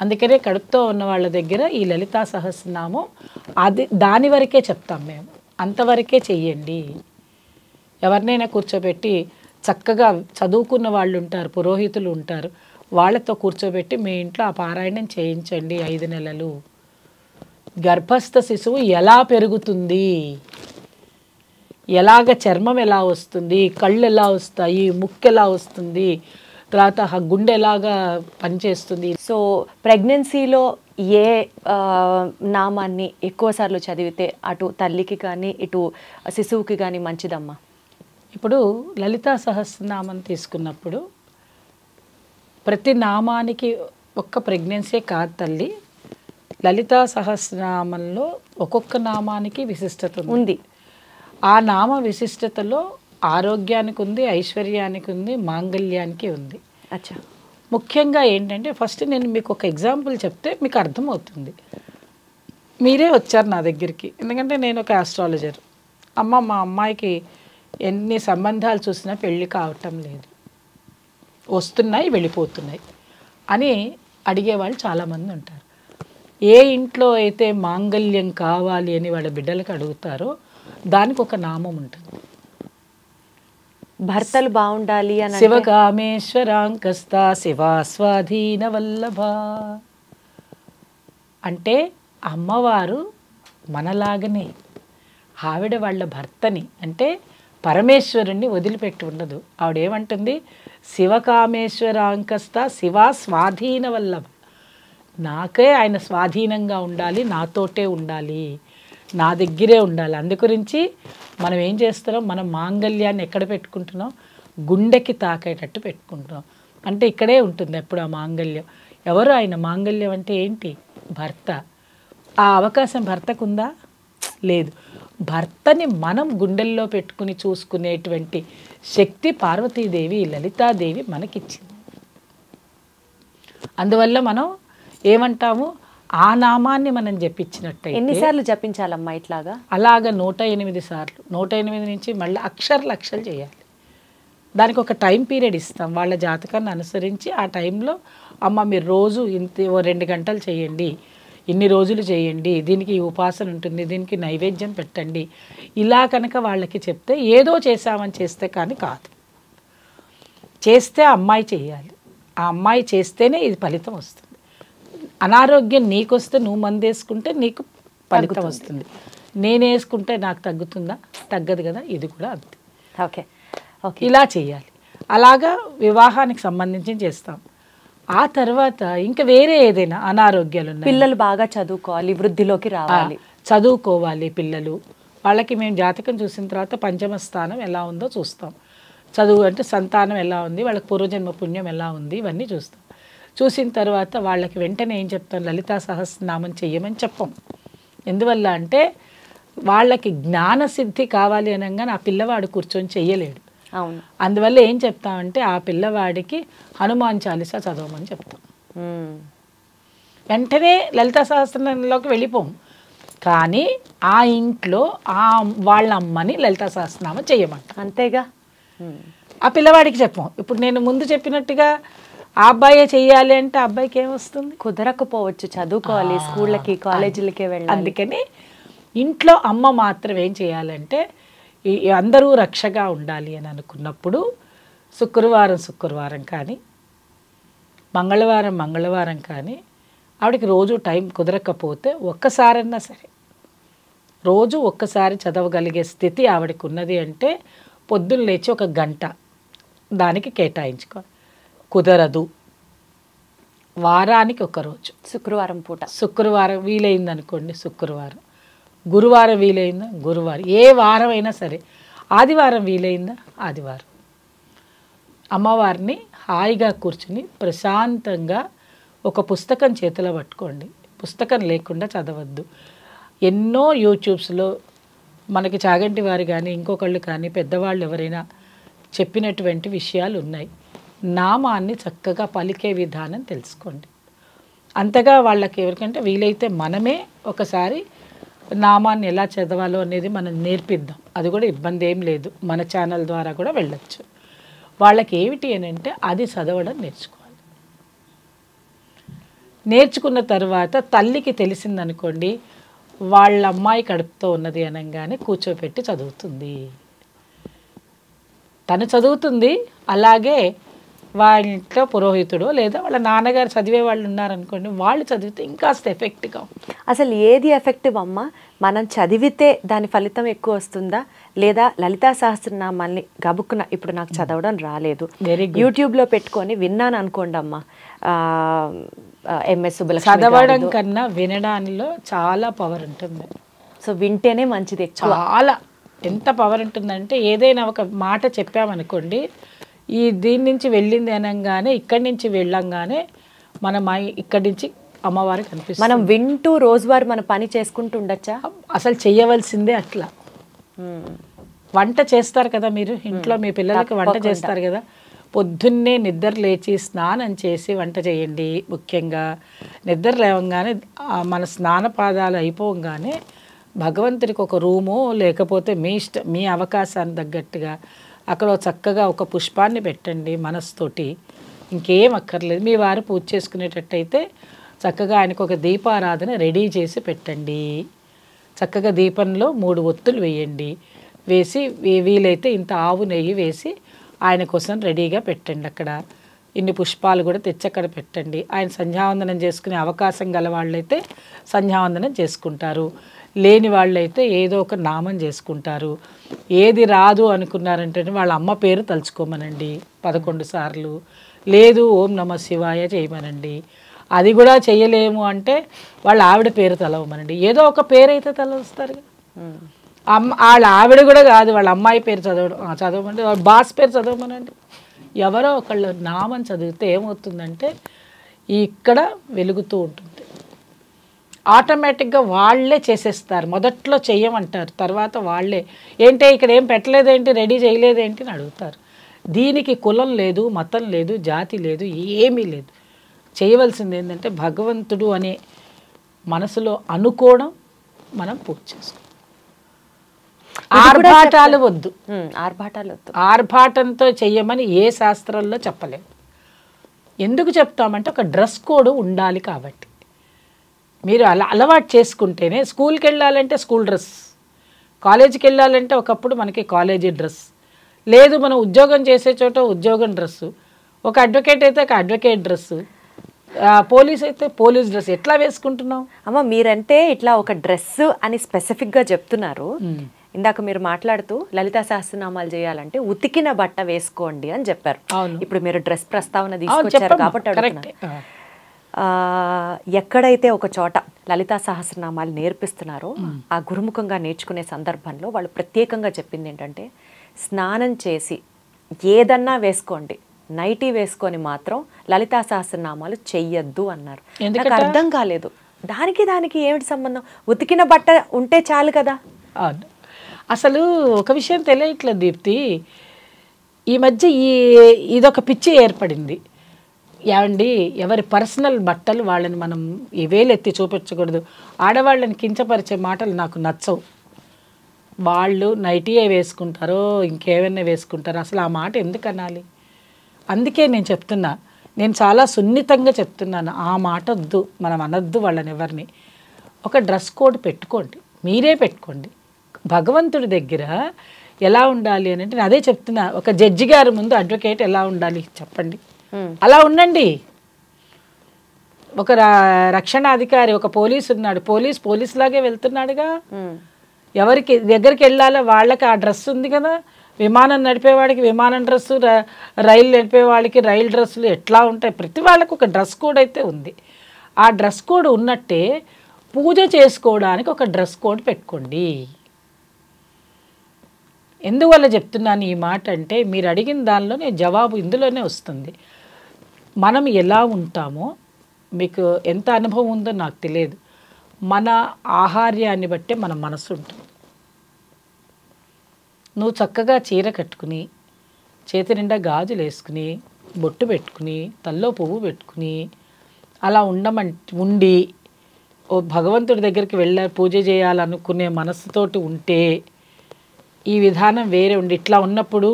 అందుకనే కడుపుతో ఉన్న వాళ్ళ దగ్గర ఈ లలితా సహస్రనామం దాని వరకే చెప్తాం మేము, అంతవరకే చెయ్యండి. ఎవరినైనా కూర్చోబెట్టి చక్కగా చదువుకున్న వాళ్ళు ఉంటారు, పురోహితులు ఉంటారు, వాళ్ళతో కూర్చోబెట్టి మీ ఇంట్లో ఆ పారాయణం చేయించండి 5 నెలలు. గర్భస్థ శిశువు ఎలా పెరుగుతుంది, ఎలాగ చర్మం ఎలా వస్తుంది, కళ్ళు ఎలా వస్తాయి, ముక్కు ఎలా వస్తుంది, తర్వాత గుండె ఎలాగా పనిచేస్తుంది. సో ప్రెగ్నెన్సీలో ఏ నామాన్ని ఎక్కువసార్లు చదివితే అటు తల్లికి కానీ ఇటు శిశువుకి కానీ మంచిదమ్మా? ఇప్పుడు లలితా సహస్రనామం తీసుకున్నప్పుడు ప్రతి నామానికి ఒక్క ప్రెగ్నెన్సీ కాదు తల్లి, లలితా సహస్రనామంలో ఒక్కొక్క నామానికి విశిష్టత ఉంది. ఆ నామ విశిష్టతలో ఆరోగ్యానికి ఉంది, ఐశ్వర్యానికి ఉంది, మాంగళ్యానికి ఉంది. అచ్చా, ముఖ్యంగా ఏంటంటే ఫస్ట్ నేను మీకు ఒక ఎగ్జాంపుల్ చెప్తే మీకు అర్థమవుతుంది. మీరే వచ్చారు నా దగ్గరికి, ఎందుకంటే నేను ఒక ఆస్ట్రాలజర్. మా అమ్మాయికి ఎన్ని సంబంధాలు చూసినా పెళ్ళి కావటం లేదు, వస్తున్నాయి వెళ్ళిపోతున్నాయి అని అడిగేవాళ్ళు చాలామంది ఉంటారు. ఏ ఇంట్లో అయితే మాంగళ్యం కావాలి అని వాళ్ళ బిడ్డలకు అడుగుతారో దానికి ఒక నామం ఉంటుంది. భర్తలు బాగుండాలి అని శివకామేశ్వరాంకస్త శివా స్వాధీన వల్లభ అంటే అమ్మవారు మనలాగనే ఆవిడ వాళ్ళ భర్తని అంటే పరమేశ్వరుణ్ణి వదిలిపెట్టి ఉండదు. ఆవిడేమంటుంది, శివకామేశ్వరాంకస్త శివా స్వాధీన వల్లభ, నాకే ఆయన స్వాధీనంగా ఉండాలి, నాతోటే ఉండాలి, నా దగ్గరే ఉండాలి. అందుగురించి మనం ఏం చేస్తున్నాం, మనం మాంగళ్యాన్ని ఎక్కడ పెట్టుకుంటున్నాం, గుండెకి తాకేటట్టు పెట్టుకుంటున్నాం. అంటే ఇక్కడే ఉంటుంది ఎప్పుడు ఆ మాంగళ్యం. ఎవరు ఆయన? మాంగళ్యం అంటే ఏంటి? భర్త. ఆ అవకాశం భర్తకుందా? లేదు. భర్తని మనం గుండెల్లో పెట్టుకుని చూసుకునేటువంటి శక్తి పార్వతీదేవి, లలితాదేవి మనకిచ్చింది. అందువల్ల మనం ఏమంటాము, ఆ నామాన్ని మనం జపించినట్టయితే ఎన్నిసార్లు జపించాలమ్మా ఇట్లాగా? అలాగా 108 సార్లు, 108 నుంచి మళ్ళీ లక్షలు చేయాలి. దానికి ఒక టైం పీరియడ్ ఇస్తాం వాళ్ళ జాతకాన్ని అనుసరించి. ఆ టైంలో అమ్మ మీరు రోజు ఇంత 2 గంటలు చేయండి, ఇన్ని రోజులు చేయండి, దీనికి ఉపాసన ఉంటుంది, దీనికి నైవేద్యం పెట్టండి, ఇలా కనుక వాళ్ళకి చెప్తే ఏదో చేసామని చేస్తే కానీ కాదు. చేస్తే అమ్మాయి చేయాలి, ఆ అమ్మాయి చేస్తేనే ఇది ఫలితం వస్తుంది. అనారోగ్యం నీకు వస్తే నువ్వు మందు వేసుకుంటే నీకు ఫలితం వస్తుంది, నేను వేసుకుంటే నాకు తగ్గుతుందా? తగ్గదు కదా. ఇది కూడా అంతే. ఓకే ఓకే, ఇలా చేయాలి. అలాగా వివాహానికి సంబంధించి చేస్తాం. ఆ తర్వాత ఇంకా వేరే ఏదైనా అనారోగ్యాలు ఉన్నాయి, పిల్లలు బాగా చదువుకోవాలి, వృద్ధిలోకి రావాలి, చదువుకోవాలి పిల్లలు, వాళ్ళకి మేము జాతకం చూసిన తర్వాత పంచమ స్థానం ఎలా ఉందో చూస్తాం. చదువు అంటే సంతానం ఎలా ఉంది, వాళ్ళకి పూర్వజన్మ పుణ్యం ఎలా ఉంది, ఇవన్నీ చూస్తాం. చూసిన తర్వాత వాళ్ళకి వెంటనే ఏం చెప్తాం, లలితా సహస్రనామం చెయ్యమని చెప్పం. ఎందువల్ల అంటే వాళ్ళకి జ్ఞానసిద్ధి కావాలి అనగా ఆ పిల్లవాడు కూర్చొని చెయ్యలేడు. అవును. అందువల్ల ఏం చెప్తామంటే ఆ పిల్లవాడికి హనుమాన్ చాలీసా చదవమని చెప్తాం. వెంటనే లలితా సహస్రనామంలోకి వెళ్ళిపోం, కానీ ఆ ఇంట్లో వాళ్ళ అమ్మని లలితా సహస్రనామం చెయ్యమంట. అంతేగా. ఆ పిల్లవాడికి చెప్పం. ఇప్పుడు నేను ముందు చెప్పినట్టుగా ఆ అబ్బాయే చెయ్యాలి అంటే ఆ అబ్బాయికి ఏమొస్తుంది? కుదరకపోవచ్చు, చదువుకోవాలి, స్కూళ్ళకి కాలేజీలకే వెళ్ళాలి. అందుకని ఇంట్లో అమ్మ మాత్రం ఏం చేయాలంటే అందరూ రక్షగా ఉండాలి అని అనుకున్నప్పుడు శుక్రవారం కానీ మంగళవారం కానీ ఆవిడకి రోజు టైం కుదరకపోతే ఒక్కసారన్నా సరే రోజు ఒక్కసారి చదవగలిగే స్థితి ఆవిడకి ఉన్నది అంటే పొద్దున్న లేచి 1 గంట దానికి కేటాయించుకోవాలి. కుదరదు వారానికి 1 రోజు, శుక్రవారం పూట, శుక్రవారం వీలైంది అనుకోండి శుక్రవారం, గురువారం వీలైందా గురువారం, ఏ వారం అయినా సరే, ఆదివారం వీలైందా ఆదివారం, అమ్మవారిని హాయిగా కూర్చుని ప్రశాంతంగా ఒక పుస్తకం చేతిలో పట్టుకోండి. పుస్తకం లేకుండా చదవద్దు. ఎన్నో యూట్యూబ్స్లో మనకి చాగంటి వారు కానీ ఇంకొకళ్ళు కానీ పెద్దవాళ్ళు ఎవరైనా చెప్పినటువంటి విషయాలు ఉన్నాయి. నామాన్ని చక్కగా పలికే విధానం తెలుసుకోండి. అంతగా వాళ్ళకి ఎవరికంటే వీలైతే మనమే ఒకసారి నామాన్ని ఎలా చదవాలో అనేది మనం నేర్పిద్దాం. అది కూడా ఇబ్బంది ఏం లేదు, మన ఛానల్ ద్వారా కూడా వెళ్ళొచ్చు. వాళ్ళకి ఏమిటి అని అంటే అది చదవడం నేర్చుకోవాలి. నేర్చుకున్న తర్వాత తల్లికి తెలిసిందనుకోండి, వాళ్ళ అమ్మాయి కడుపుతో ఉన్నది అనగానే కూర్చోపెట్టి చదువుతుంది. తను చదువుతుంది, అలాగే వాళ్ళ ఇంట్లో పురోహితుడు లేదా వాళ్ళ నాన్నగారు చదివే వాళ్ళు ఉన్నారనుకోండి, వాళ్ళు చదివితే ఇంకాస్త ఎఫెక్ట్గా. అసలు ఏది ఎఫెక్టివ్ అమ్మ? మనం చదివితే దాని ఫలితం ఎక్కువ వస్తుందా, లేదా లలితా సహస్రనామాల్ని గబుక్కున ఇప్పుడు నాకు చదవడం రాలేదు యూట్యూబ్లో పెట్టుకొని విన్నాను అనుకోండి అమ్మ, ఎంఎస్ సుబ్బలక్ష్మి చదవడం కన్నా వినడంలో చాలా పవర్ ఉంటుంది. సో వింటేనే మంచిది. చాలా ఎంత పవర్ ఉంటుందంటే ఏదైనా ఒక మాట చెప్పామనుకోండి, దీని నుంచి వెళ్ళింది అనగానే ఇక్కడి నుంచి వెళ్ళంగానే మనం ఇక్కడి నుంచి అమ్మవారు కనిపిస్తుంది. మనం వింటూ రోజువారు మన పని చేసుకుంటూ ఉండొచ్చా? అసలు చెయ్యవలసిందే అట్లా. వంట చేస్తారు కదా మీరు ఇంట్లో, మీ పిల్లలకి వంట చేస్తారు కదా, పొద్దున్నే నిద్ర లేచి స్నానం చేసి వంట చేయండి. ముఖ్యంగా నిద్ర లేవగానే మన స్నానపాదాలు అయిపోగానే భగవంతుడికి ఒక రూమో లేకపోతే మీ అవకాశాన్ని తగ్గట్టుగా అక్కడ చక్కగా ఒక పుష్పాన్ని పెట్టండి మనసుతోటి, ఇంకేం అక్కర్లేదు. మీ వారు పూజ చేసుకునేటట్టయితే చక్కగా ఆయనకు ఒక దీపారాధన రెడీ చేసి పెట్టండి. చక్కగా దీపంలో 3 ఒత్తులు వేయండి. వేసి వీలైతే ఇంత ఆవు నెయ్యి వేసి ఆయన కోసం రెడీగా పెట్టండి. అక్కడ ఇన్ని పుష్పాలు కూడా తెచ్చి అక్కడ పెట్టండి. ఆయన సంధ్యావందనం చేసుకునే అవకాశం గల వాళ్ళైతే సంధ్యావందనం చేసుకుంటారు, లేని వాళ్ళైతే ఏదో ఒక నామం చేసుకుంటారు. ఏది రాదు అనుకున్నారంటే వాళ్ళ అమ్మ పేరు తలుచుకోమనండి 11 సార్లు, లేదు ఓం నమ శివాయ చేయమనండి. అది కూడా చెయ్యలేము అంటే వాళ్ళ ఆవిడ పేరు తలవమనండి. ఏదో ఒక పేరు అయితే తలవస్తారు. వాళ్ళ ఆవిడ కూడా కాదు, వాళ్ళ అమ్మాయి పేరు చదవమంటే వాళ్ళ బాస్ పేరు చదవమనండి. ఎవరో ఒకళ్ళు నామం చదివితే ఏమవుతుందంటే ఇక్కడ వెలుగుతూ ఉంటుంది. ఆటోమేటిక్గా వాళ్ళే చేసేస్తారు. మొదట్లో చెయ్యమంటారు, తర్వాత వాళ్ళే ఏంటి ఇక్కడ ఏం పెట్టలేదేంటి, రెడీ చేయలేదేంటి అని అడుగుతారు. దీనికి కులం లేదు, మతం లేదు, జాతి లేదు, ఏమీ లేదు. చేయవలసింది ఏంటంటే భగవంతుడు అనే మనసులో అనుకోవడం, మనం పూజ చేసుకోవడం. ఆర్భాటాలు వద్దు, ఆర్భాటంతో చెయ్యమని ఏ శాస్త్రంలో చెప్పలేము. ఎందుకు చెప్తామంటే ఒక డ్రెస్ కోడ్ ఉండాలి కాబట్టి. మీరు అలవాటు చేసుకుంటేనే, స్కూల్కి వెళ్ళాలంటే స్కూల్ డ్రెస్, కాలేజీకి వెళ్ళాలంటే ఒకప్పుడు మనకి కాలేజీ డ్రెస్, లేదు మనం ఉద్యోగం చేసే చోట ఉద్యోగం డ్రెస్సు, ఒక అడ్వకేట్ అయితే ఒక అడ్వకేట్ డ్రెస్సు, పోలీస్ అయితే పోలీస్ డ్రెస్ ఎట్లా వేసుకుంటున్నాం? అమ్మ మీరంటే ఇట్లా ఒక డ్రెస్ అని స్పెసిఫిక్గా చెప్తున్నారు. ఇందాక మీరు మాట్లాడుతూ లలితా సహస్రనామాలు చేయాలంటే ఉతికిన బట్ట వేసుకోండి అని చెప్పారు. ఇప్పుడు మీరు డ్రెస్ ప్రస్తావన తీసుకొచ్చారు కాబట్టి అడుగుతున్నా. ఎక్కడైతే ఒక చోట లలితా సహస్రనామాలు నేర్పిస్తున్నారో ఆ గురుముఖంగా నేర్చుకునే సందర్భంలో వాళ్ళు ప్రత్యేకంగా చెప్పింది ఏంటంటే స్నానం చేసి ఏదన్నా వేసుకోండి, నైటీ వేసుకొని మాత్రం లలితా సహస్రనామాలు చెయ్యొద్దు అన్నారు. నాకు అర్థం కాలేదు, దానికి ఏమిటి సంబంధం? ఉతికిన బట్ట ఉంటే చాలు కదా. అసలు ఒక విషయం తెలియట్లేదు దీప్తి, ఈ మధ్య ఇదొక పిచ్చి ఏర్పడింది. ఏమండి, ఎవరి పర్సనల్ బట్టలు వాళ్ళని మనం వేలెత్తి చూపించకూడదు. ఆడవాళ్ళని కించపరిచే మాటలు నాకు నచ్చవు. వాళ్ళు నైటీయే వేసుకుంటారో ఇంకేమైనా వేసుకుంటారో, అసలు ఆ మాట ఎందుకు అనాలి? అందుకే నేను చెప్తున్నా, నేను చాలా సున్నితంగా చెప్తున్నాను, ఆ మాట వద్దు, మనం అనొద్దు వాళ్ళని ఎవరిని. ఒక డ్రెస్ కోడ్ పెట్టుకోండి, మీరే పెట్టుకోండి. భగవంతుడి దగ్గర ఎలా ఉండాలి అని అంటే అదే చెప్తున్నా. ఒక జడ్జి గారి ముందు అడ్వకేట్ ఎలా ఉండాలి చెప్పండి, అలా ఉండండి. ఒక రక్షణాధికారి, ఒక పోలీసు ఉన్నాడు, పోలీస్ లాగే వెళ్తున్నాడుగా. ఎవరికి దగ్గరికి వెళ్ళాలో వాళ్ళకి ఆ డ్రెస్ ఉంది కదా. విమానం నడిపేవాడికి విమానం డ్రెస్సు, రైలు నడిపేవాడికి రైలు డ్రెస్సులు ఎట్లా ఉంటాయి, ప్రతి వాళ్ళకి ఒక డ్రెస్ కోడ్ అయితే ఉంది. ఆ డ్రెస్ కోడ్ ఉన్నట్టే పూజ చేసుకోవడానికి ఒక డ్రెస్ కోడ్ పెట్టుకోండి. ఎందువల్ల చెప్తున్నాను ఈ మాట అంటే, మీరు అడిగిన దానిలోనే జవాబు ఇందులోనే వస్తుంది. మనం ఎలా ఉంటామో, మీకు ఎంత అనుభవం ఉందో నాకు తెలియదు, మన ఆహార్యాన్ని బట్టే మన మనసు ఉంటుంది. నువ్వు చక్కగా చీర కట్టుకుని, చేతి నిండా గాజులు వేసుకుని, బొట్టు పెట్టుకుని, తల్లో పువ్వు పెట్టుకుని అలా ఉండి ఓ భగవంతుడి దగ్గరికి పూజ చేయాలనుకునే మనసుతోటి ఉంటే ఈ విధానం వేరే ఉండి, ఇట్లా ఉన్నప్పుడు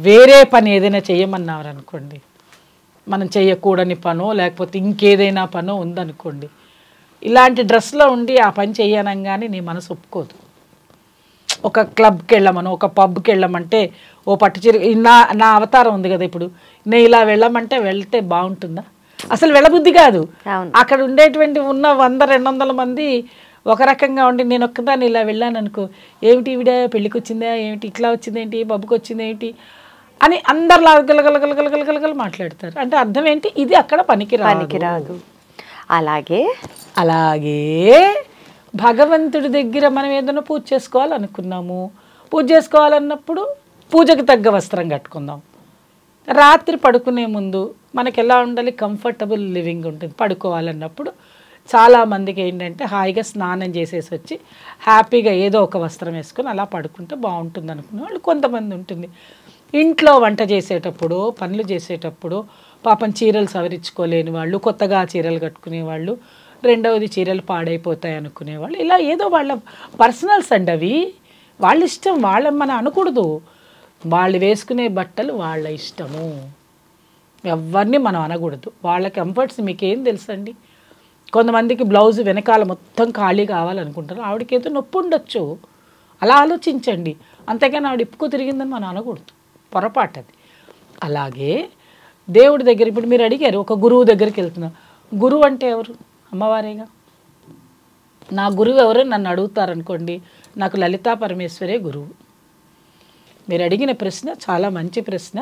వేరే పని ఏదైనా చేయమన్నారు అనుకోండి, మనం చేయకూడని పనో లేకపోతే ఇంకేదైనా పనో ఉందనుకోండి, ఇలాంటి డ్రెస్లో ఉండి ఆ పని చేయనంగానే నీ మనసు ఒప్పుకోదు. ఒక క్లబ్కి వెళ్ళమను, ఒక పబ్కి వెళ్ళమంటే ఓ పట్టు చీర, నా అవతారం ఉంది కదా ఇప్పుడు, నేను ఇలా వెళ్ళమంటే వెళ్తే బాగుంటుందా? అసలు వెళ్ళబుద్ధి కాదు. అక్కడ ఉండేటువంటి ఉన్న 100-200 మంది ఒక రకంగా ఉండి నేను ఒక్కదాన్ని ఇలా వెళ్ళాను అనుకో, ఏమిటి ఈవిడ పెళ్ళికి వచ్చిందా ఏమిటి, ఇట్లా వచ్చిందేంటి, పబ్బుకి వచ్చింది ఏంటి అని అందరిలా గలగలగలగలగలగల మాట్లాడతారు. అంటే అర్థం ఏంటి, ఇది అక్కడ పనికిరాదు. అలాగే భగవంతుడి దగ్గర మనం ఏదైనా పూజ చేసుకోవాలనుకున్నాము, పూజ చేసుకోవాలన్నప్పుడు పూజకు తగ్గ వస్త్రం కట్టుకుందాం. రాత్రి పడుకునే ముందు మనకి ఎలా ఉండాలి, కంఫర్టబుల్ లివింగ్ ఉంటుంది. పడుకోవాలన్నప్పుడు చాలామందికి ఏంటంటే హాయిగా స్నానం చేసేసి వచ్చి హ్యాపీగా ఏదో ఒక వస్త్రం వేసుకొని అలా పడుకుంటే బాగుంటుంది అనుకునే వాళ్ళు కొంతమంది ఉంటుంది. ఇంట్లో వంట చేసేటప్పుడు, పనులు చేసేటప్పుడు పాపం చీరలు సవరించుకోలేని వాళ్ళు, కొత్తగా చీరలు కట్టుకునే వాళ్ళు, రెండవది చీరలు పాడైపోతాయి అనుకునేవాళ్ళు, ఇలా ఏదో వాళ్ళ పర్సనల్స్ అండి అవి, వాళ్ళ ఇష్టం. వాళ్ళని మనం అనకూడదు. వాళ్ళు వేసుకునే బట్టలు వాళ్ళ ఇష్టము, ఎవరిని మనం అనకూడదు. వాళ్ళ కంఫర్ట్స్ మీకేం తెలుసండి? కొంతమందికి బ్లౌజ్ వెనకాల మొత్తం ఖాళీ కావాలనుకుంటారు, ఆవిడకి ఏదో నొప్పి ఉండొచ్చు, అలా ఆలోచించండి. అంతేగాని ఆవిడ ఇప్పుకో తిరిగిందని మనం అనకూడదు, పొరపాటు అది. అలాగే దేవుడి దగ్గర ఇప్పుడు మీరు అడిగారు, ఒక గురువు దగ్గరికి వెళ్తున్నారు. గురువు అంటే ఎవరు? అమ్మవారేగా. నా గురువు ఎవరు నన్ను అడుగుతారనుకోండి, నాకు లలితా పరమేశ్వరే గురువు. మీరు అడిగిన ప్రశ్న చాలా మంచి ప్రశ్న.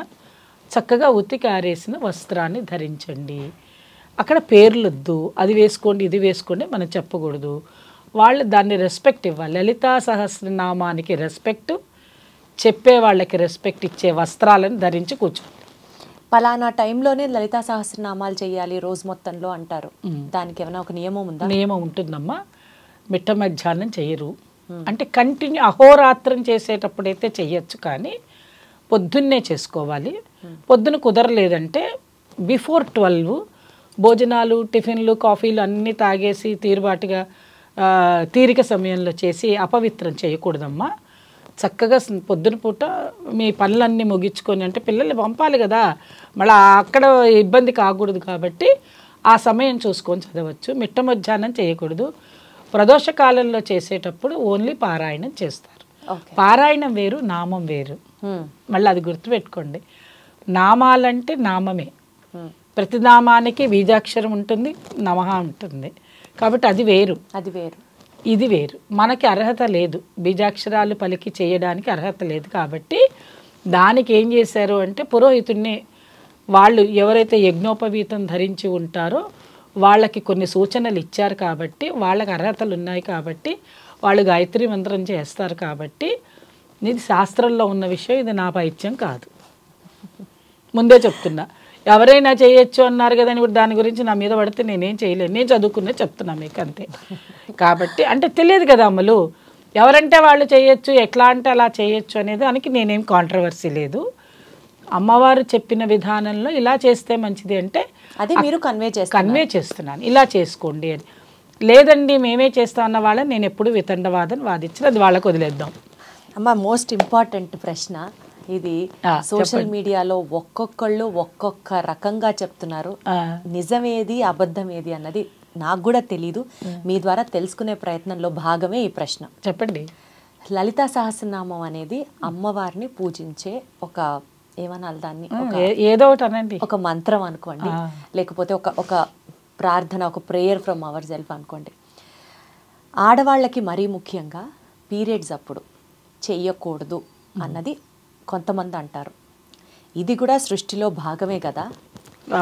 చక్కగా ఉతికి ఆరేసిన వస్త్రాన్ని ధరించండి. అక్కడ పేర్లొద్దు, అది వేసుకోండి ఇది వేసుకోండి మనం చెప్పకూడదు. వాళ్ళు దాన్ని రెస్పెక్ట్ ఇవ్వాలి. లలితా సహస్రనామానికి రెస్పెక్ట్, చెప్పే వాళ్ళకి రెస్పెక్ట్ ఇచ్చే వస్త్రాలను ధరించి కూర్చోండి. పలానా టైంలోనే లలితా సహస్రనామాలు చేయాలి రోజు మొత్తంలో అంటారు, దానికి ఏమైనా ఒక నియమం ఉందా? నియమం ఉంటుందమ్మా. మిట్ట మధ్యాహ్నం చేయరు, అంటే కంటిన్యూ అహోరాత్రం చేసేటప్పుడైతే చెయ్యొచ్చు, కానీ పొద్దున్నే చేసుకోవాలి. పొద్దున కుదరలేదంటే బిఫోర్ 12 భోజనాలు, టిఫిన్లు, కాఫీలు అన్నీ తాగేసి తీరుబాటుగా తీరిక సమయంలో చేసి అపవిత్రం చేయకూడదమ్మా. చక్కగా పొద్దున పూట మీ పనులన్నీ ముగించుకొని, అంటే పిల్లల్ని పంపాలి కదా, మళ్ళీ అక్కడ ఇబ్బంది కాకూడదు కాబట్టి ఆ సమయం చూసుకొని చదవచ్చు. మిట్ట మధ్యాహ్నం చేయకూడదు. ప్రదోష కాలంలో చేసేటప్పుడు ఓన్లీ పారాయణం చేస్తారు. పారాయణం వేరు, నామం వేరు. మళ్ళీ అది గుర్తుపెట్టుకోండి. నామాలంటే నామమే, ప్రతి నామానికి బీజాక్షరం ఉంటుంది, నమః ఉంటుంది. కాబట్టి అది వేరు, అది వేరు, ఇది వేరు. మనకి అర్హత లేదు, బీజాక్షరాలు పలికి చేయడానికి అర్హత లేదు. కాబట్టి దానికి ఏం చేశారు అంటే పురోహితుడిని, వాళ్ళు ఎవరైతే యజ్ఞోపవీతం ధరించి ఉంటారో వాళ్ళకి కొన్ని సూచనలు ఇచ్చారు. కాబట్టి వాళ్ళకి అర్హతలు ఉన్నాయి. కాబట్టి వాళ్ళు గాయత్రి మంత్రం చేస్తారు. కాబట్టి ఇది శాస్త్రంలో ఉన్న విషయం, ఇది నా పైత్యం కాదు, ముందే చెప్తున్నా. ఎవరైనా చేయొచ్చు అన్నారు కదా అని ఇప్పుడు దాని గురించి నా మీద పడితే నేనేం చేయలేను. నేను చదువుకునే చెప్తున్నా మీకు అంతే. కాబట్టి అంటే తెలియదు కదా అమ్మలు, ఎవరంటే వాళ్ళు చేయొచ్చు, ఎట్లా అంటే అలా చేయొచ్చు అనేది దానికి నేనేం కాంట్రవర్సీ లేదు. అమ్మవారు చెప్పిన విధానంలో ఇలా చేస్తే మంచిది అంటే అది మీరు కన్వే చేస్తున్నాను, ఇలా చేసుకోండి అని. లేదండి మేమే చేస్తా అన్న వాళ్ళని నేను ఎప్పుడు వితండవాదం వాదించిన, అది వాళ్ళకు వదిలేద్దాం. అమ్మ మోస్ట్ ఇంపార్టెంట్ ప్రశ్న ఇది. సోషల్ మీడియాలో ఒక్కొక్కళ్ళు ఒక్కొక్క రకంగా చెప్తున్నారు. నిజమేది అబద్ధం ఏది అన్నది నాకు కూడా తెలీదు. మీ ద్వారా తెలుసుకునే ప్రయత్నంలో భాగమే ఈ ప్రశ్న. చెప్పండి. లలితా సహస్రనామం అనేది అమ్మవారిని పూజించే ఒక, ఏమనాలి దాన్ని, ఏదో ఒకటి అనండి, ఒక మంత్రం అనుకోండి, లేకపోతే ఒక ప్రార్థన, ఒక ప్రేయర్ ఫ్రమ్ అవర్ సెల్ఫ్ అనుకోండి. ఆడవాళ్ళకి మరీ ముఖ్యంగా పీరియడ్స్ అప్పుడు చెయ్యకూడదు అన్నది కొంతమంది అంటారు. ఇది కూడా సృష్టిలో భాగమే కదా,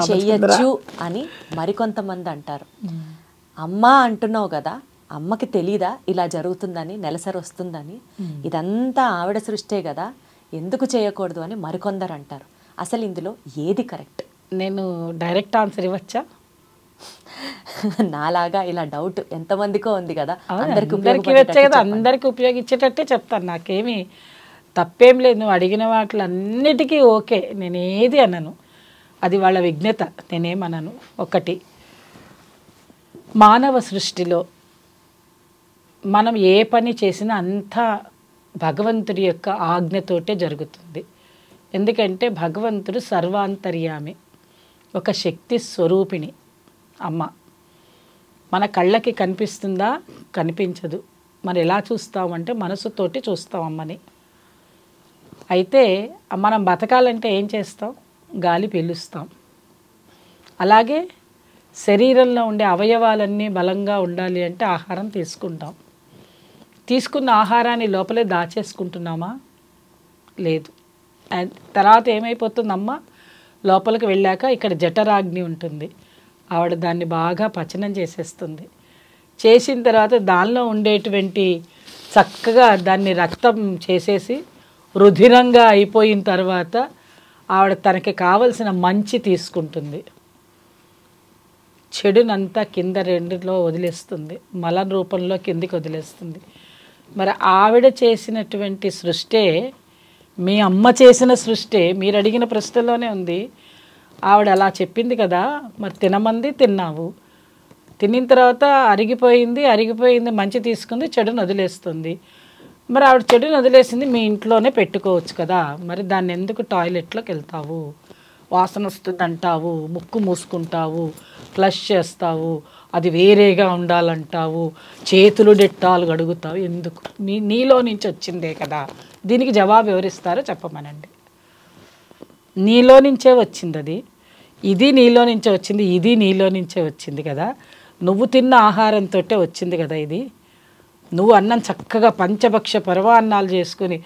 చెయ్యొచ్చు అని మరికొంతమంది అంటారు. అమ్మ అంటున్నావు కదా, అమ్మకి తెలీదా ఇలా జరుగుతుందని, నెలసరి వస్తుందని? ఇదంతా ఆవిడ సృష్టే కదా, ఎందుకు చేయకూడదు అని మరికొందరు అంటారు. అసలు ఇందులో ఏది కరెక్ట్? నేను డైరెక్ట్ ఆన్సర్ ఇవ్వచ్చా? నాలాగా ఇలా డౌట్ ఎంతమందికో ఉంది కదా, అందరికి ఉపయోగించేటట్టే చెప్తాను. నాకేమి తప్పేం లేదు, నువ్వు అడిగిన వాటిలన్నిటికీ ఓకే, నేనేది అనను, అది వాళ్ళ విజ్ఞత, నేనేమనను. ఒకటి, మానవ సృష్టిలో మనం ఏ పని చేసినా అంతా భగవంతుడి యొక్క ఆజ్ఞతోటే జరుగుతుంది. ఎందుకంటే భగవంతుడు సర్వాంతర్యామి, ఒక శక్తి స్వరూపిణి అమ్మ. మన కళ్ళకి కనిపిస్తుందా? కనిపించదు. మరి ఎలా చూస్తామంటే మనసుతోటి చూస్తాం అమ్మని. అయితే మనం బతకాలంటే ఏం చేస్తాం? గాలి పీలుస్తాం. అలాగే శరీరంలో ఉండే అవయవాలన్నీ బలంగా ఉండాలి అంటే ఆహారం తీసుకుంటాం. తీసుకున్న ఆహారాన్ని లోపలే దాచేసుకుంటున్నామా? లేదు. తర్వాత ఏమైపోతుందమ్మా, లోపలికి వెళ్ళాక ఇక్కడ జఠరాగ్ని ఉంటుంది, ఆవిడ దాన్ని బాగా పచనం చేసేస్తుంది. చేసిన తర్వాత దానిలో ఉండేటువంటి చక్కగా దాన్ని రక్తం చేసేసి రుధిరంగా అయిపోయిన తర్వాత ఆవిడ తనకి కావలసిన మంచి తీసుకుంటుంది, చెడునంతా కింద రెండులో వదిలేస్తుంది, మల రూపంలో కిందికి వదిలేస్తుంది. మరి ఆవిడ చేసినటువంటి సృష్టే, మీ అమ్మ చేసిన సృష్టే మీరు అడిగిన ప్రశ్నలోనే ఉంది. ఆవిడ అలా చెప్పింది కదా, మరి తినమంది, తిన్నావు, తినిన తర్వాత అరిగిపోయింది మంచి తీసుకుంది, చెడును వదిలేస్తుంది. మరి ఆవిడ చెడును వదిలేసింది, మీ ఇంట్లోనే పెట్టుకోవచ్చు కదా, మరి దాన్ని ఎందుకు టాయిలెట్లోకి వెళ్తావు, వాసన వస్తుంది అంటావు, ముక్కు మూసుకుంటావు, ఫ్లష్ చేస్తావు, అది వేరేగా ఉండాలంటావు, చేతులు డెట్టాలు గడుగుతావు, ఎందుకు? నీలో నుంచి వచ్చిందే కదా. దీనికి జవాబు ఎవరిస్తారో చెప్పమనండి. నీలో నుంచే వచ్చింది అది, ఇది నీలో నుంచే వచ్చింది, ఇది నీలో నుంచే వచ్చింది కదా. నువ్వు తిన్న ఆహారంతో వచ్చింది కదా ఇది. నువ్వు అన్నం చక్కగా పంచభక్ష పరమాన్నాలు చేసుకుని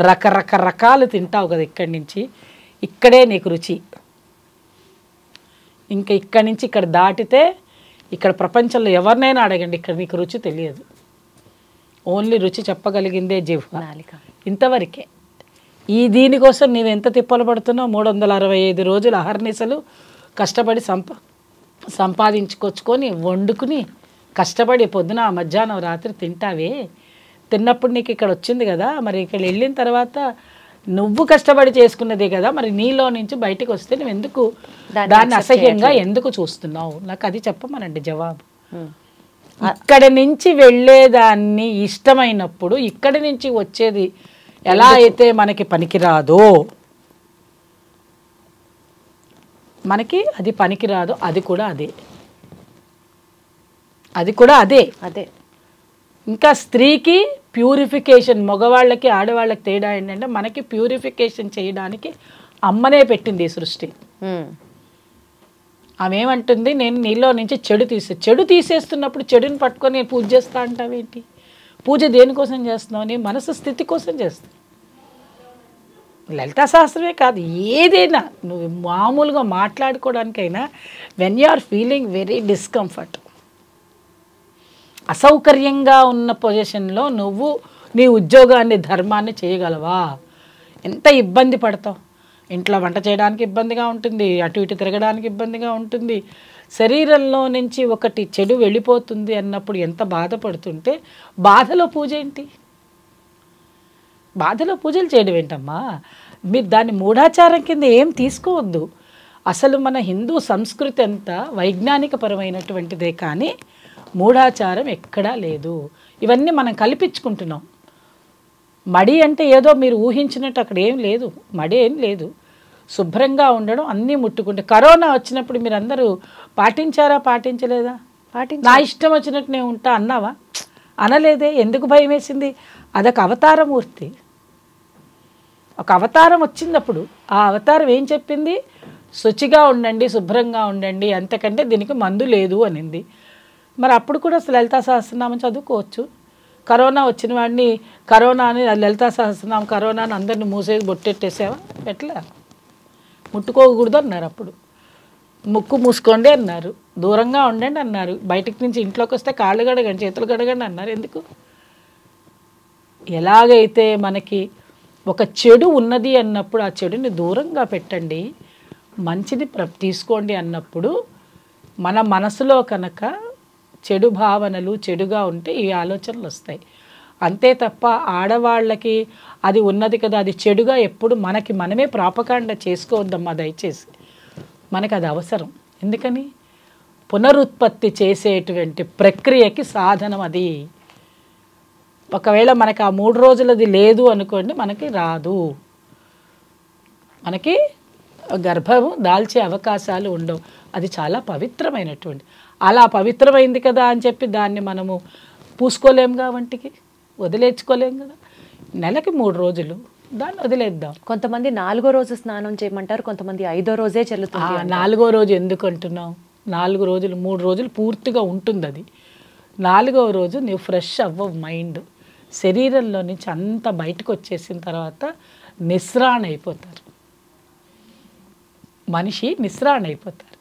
రకరకాలు తింటావు కదా, ఇక్కడి నుంచి ఇక్కడే నీకు రుచి. ఇంకా ఇక్కడి నుంచి ఇక్కడ దాటితే ఇక్కడ ప్రపంచంలో ఎవరినైనా అడగండి, ఇక్కడ నీకు రుచి తెలియదు. ఓన్లీ రుచి చెప్పగలిగిందే జిహ్వ, ఇంతవరకే. దీనికోసం నీవు ఎంత తిప్పలు పడుతున్నావు? 365 రోజులు అహర్నిశలు కష్టపడి సంపాదించుకొచ్చుకొని వండుకుని కష్టపడి పొద్దున మధ్యాహ్నం రాత్రి తింటావే. తిన్నప్పుడు నీకు ఇక్కడ వచ్చింది కదా, మరి ఇక్కడ వెళ్ళిన తర్వాత నువ్వు కష్టపడి చేసుకున్నదే కదా, మరి నీలో నుంచి బయటకు వస్తే నువ్వు ఎందుకు దాన్ని అసహ్యంగా ఎందుకు చూస్తున్నావు? నాకు అది చెప్పమనండి జవాబు. ఇక్కడి నుంచి వెళ్ళేదాన్ని ఇష్టమైనప్పుడు ఇక్కడి నుంచి వచ్చేది ఎలా అయితే మనకి పనికిరాదో, మనకి అది పనికిరాదో, అది కూడా అదే. ఇంకా స్త్రీకి ప్యూరిఫికేషన్, మగవాళ్ళకి ఆడవాళ్ళకి తేడా ఏంటంటే మనకి ప్యూరిఫికేషన్ చేయడానికి అమ్మనే పెట్టింది ఈ సృష్టి. ఆమె ఏమంటుంది, నేను నీలో నుంచి చెడు తీసేస్తున్నప్పుడు చెడుని పట్టుకొని పూజ చేస్తా అంటావేంటి? పూజ దేనికోసం చేస్తున్నావు? నీ మనసు స్థితి కోసం చేస్తావు. లలితా శాస్త్రమే కాదు, ఏదైనా నువ్వు మామూలుగా మాట్లాడుకోవడానికైనా when you are feeling very discomfort, అసౌకర్యంగా ఉన్న పొజిషన్లో నువ్వు నీ ఉద్యోగాన్ని ధర్మాన్ని చేయగలవా? ఎంత ఇబ్బంది పడతావు. ఇంట్లో వంట చేయడానికి ఇబ్బందిగా ఉంటుంది, అటు ఇటు తిరగడానికి ఇబ్బందిగా ఉంటుంది. శరీరంలో నుంచి ఒకటి చెడు వెళ్ళిపోతుంది అన్నప్పుడు ఎంత బాధపడుతుంటే బాధలో పూజ ఏంటి? బాధలో పూజలు చేయడం ఏంటమ్మా? మీరు దాన్ని మూఢాచారం కింద ఏం తీసుకోవద్దు. అసలు మన హిందూ సంస్కృతి అంతా వైజ్ఞానికపరమైనటువంటిదే, కానీ మూఢాచారం ఎక్కడా లేదు. ఇవన్నీ మనం కల్పించుకుంటున్నాం. మడి అంటే ఏదో మీరు ఊహించినట్టు అక్కడ ఏం లేదు, మడి ఏం లేదు. శుభ్రంగా ఉండడం, అన్నీ ముట్టుకుంటే. కరోనా వచ్చినప్పుడు మీరు అందరూ పాటించారా, పాటించలేదా? నా ఇష్టం వచ్చినట్టు నేను ఉంటా అన్నావా? అనలేదే. ఎందుకు భయం వేసింది? అదొక అవతారమూర్తి. ఒక అవతారం వచ్చినప్పుడు ఆ అవతారం ఏం చెప్పింది? శుచిగా ఉండండి, శుభ్రంగా ఉండండి, అంతకంటే దీనికి మందు లేదు అనింది. మరి అప్పుడు కూడా లలితా సహస్రనామం చదువుకోవచ్చు. కరోనా వచ్చిన వాడిని కరోనాని లలితా సహస్రనామం కరోనాని అందరిని మూసేసి బొట్టెట్టేసావా? ఎట్లా? ముట్టుకోకూడదు అన్నారు. అప్పుడు ముక్కు మూసుకోండి అన్నారు, దూరంగా ఉండండి అన్నారు, బయటికి నుంచి ఇంట్లోకి వస్తే కాళ్ళు గడగండి, చేతులు గడగండి అన్నారు. ఎందుకు? ఎలాగైతే మనకి ఒక చెడు ఉన్నది అన్నప్పుడు ఆ చెడుని దూరంగా పెట్టండి, మంచిని తీసుకోండి అన్నప్పుడు మన మనసులో కనుక చెడు భావనలు చెడుగా ఉంటే ఈ ఆలోచనలు వస్తాయి. అంతే తప్ప ఆడవాళ్ళకి అది ఉన్నది కదా, అది చెడుగా ఎప్పుడు మనకి మనమే ప్రాపకాండ చేసుకోవద్దమ్మా దయచేసి. మనకు అది అవసరం. ఎందుకని? పునరుత్పత్తి చేసేటువంటి ప్రక్రియకి సాధనం అది. ఒకవేళ మనకి ఆ 3 రోజులది లేదు అనుకోండి, మనకి రాదు, మనకి గర్భము దాల్చే అవకాశాలు ఉండవు. అది చాలా పవిత్రమైనటువంటి. అలా పవిత్రమైంది కదా అని చెప్పి దాన్ని మనము పూసుకోలేముగా, వంటికి వదిలేచుకోలేము కదా. నెలకి 3 రోజులు దాన్ని వదిలేద్దాం. కొంతమంది 4వ రోజు స్నానం చేయమంటారు, కొంతమంది 5వ రోజే చెల్లుతుంది. 4వ రోజు ఎందుకు అంటున్నావు? 4 రోజులు 3 రోజులు పూర్తిగా ఉంటుంది అది. 4వ రోజు నువ్వు ఫ్రెష్ అవ్వవు. మైండ్ శరీరంలో నుంచి అంతా బయటకు వచ్చేసిన తర్వాత నిస్రాణ అయిపోతారు. మనిషి నిస్రాణ అయిపోతారు.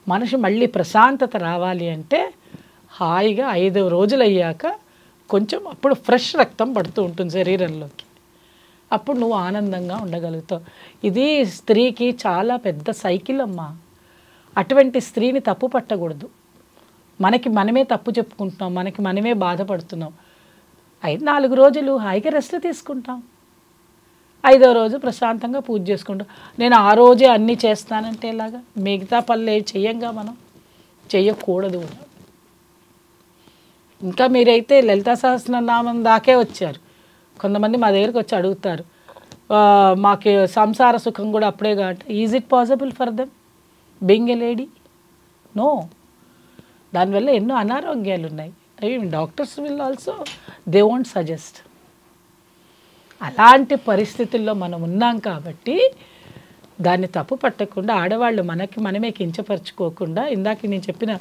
మనిషి మళ్ళీ ప్రశాంతత రావాలి అంటే హాయిగా 5వ రోజులు అయ్యాక కొంచెం అప్పుడు ఫ్రెష్ రక్తం పడుతూ ఉంటుంది శరీరంలోకి. అప్పుడు నువ్వు ఆనందంగా ఉండగలుగుతావు. ఇది స్త్రీకి చాలా పెద్ద సైకిల్ అమ్మా. అటువంటి స్త్రీని తప్పు పట్టకూడదు. మనకి మనమే తప్పు చెప్పుకుంటున్నాం, మనకి మనమే బాధపడుతున్నాం. 4 రోజులు హాయిగా రెస్ట్ తీసుకుంటాం, 5వ రోజు ప్రశాంతంగా పూజ చేసుకుంటాం. నేను ఆ రోజే అన్నీ చేస్తానంటే ఎలాగా? మిగతా పనులు ఏవి చెయ్యంగా, మనం చెయ్యకూడదు కూడా. ఇంకా మీరైతే లలితా సహస్రనామం దాకే వచ్చారు. కొంతమంది మా దగ్గరికి వచ్చి అడుగుతారు, మాకు సంసార సుఖం కూడా అప్పుడే కాబట్టి. Is it possible for them being a lady? No. దానివల్ల ఎన్నో అనారోగ్యాలు ఉన్నాయి. అవి doctors will also they won't suggest. అలాంటి పరిస్థితుల్లో మనం ఉన్నాం కాబట్టి దాన్ని తప్పు పట్టకుండా ఆడవాళ్ళు మనకి మనమే కించపరచుకోకుండా, ఇందాక నేను చెప్పిన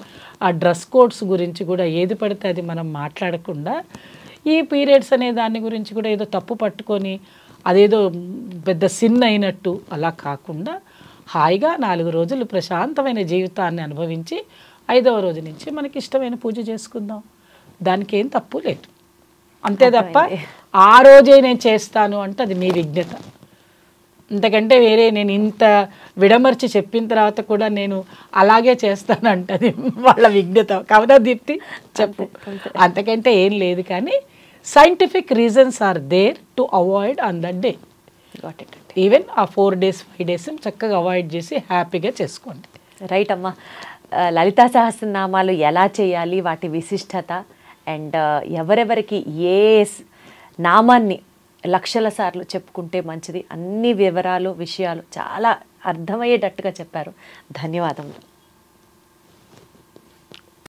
ఆ డ్రెస్ కోడ్స్ గురించి కూడా ఏది పడితే అది మనం మాట్లాడకుండా, ఈ పీరియడ్స్ అనే దాని గురించి కూడా ఏదో తప్పు పట్టుకొని అదేదో పెద్ద సిన్ అయినట్టు అలా కాకుండా హాయిగా 4 రోజులు ప్రశాంతమైన జీవితాన్ని అనుభవించి 5వ రోజు నుంచి మనకి ఇష్టమైన పూజ చేసుకుందాం. దానికి ఏం తప్పు లేదు. అంతే తప్ప ఆ రోజే నేను చేస్తాను అంటే అది మీ విజ్ఞత. ఇంతకంటే వేరే నేను ఇంత విడమర్చి చెప్పిన తర్వాత కూడా నేను అలాగే చేస్తాను అంటే వాళ్ళ విజ్ఞత. కవనా దీప్తి చెప్పు. అంతకంటే ఏం లేదు. కానీ scientific reasons are there to avoid on that day. Even ఆ 4 days 5 days చక్కగా అవాయిడ్ చేసి హ్యాపీగా చేసుకోండి. రైట్ అమ్మా. లలితా సహస్రనామాలు ఎలా చేయాలి, వాటి విశిష్టత, అండ్ ఎవరెవరికి ఏ నామాన్ని లక్షల సార్లు చెప్పుకుంటే మంచిది, అన్ని వివరాలు విషయాలు చాలా అర్థమయ్యేటట్టుగా చెప్పారు. ధన్యవాదములు.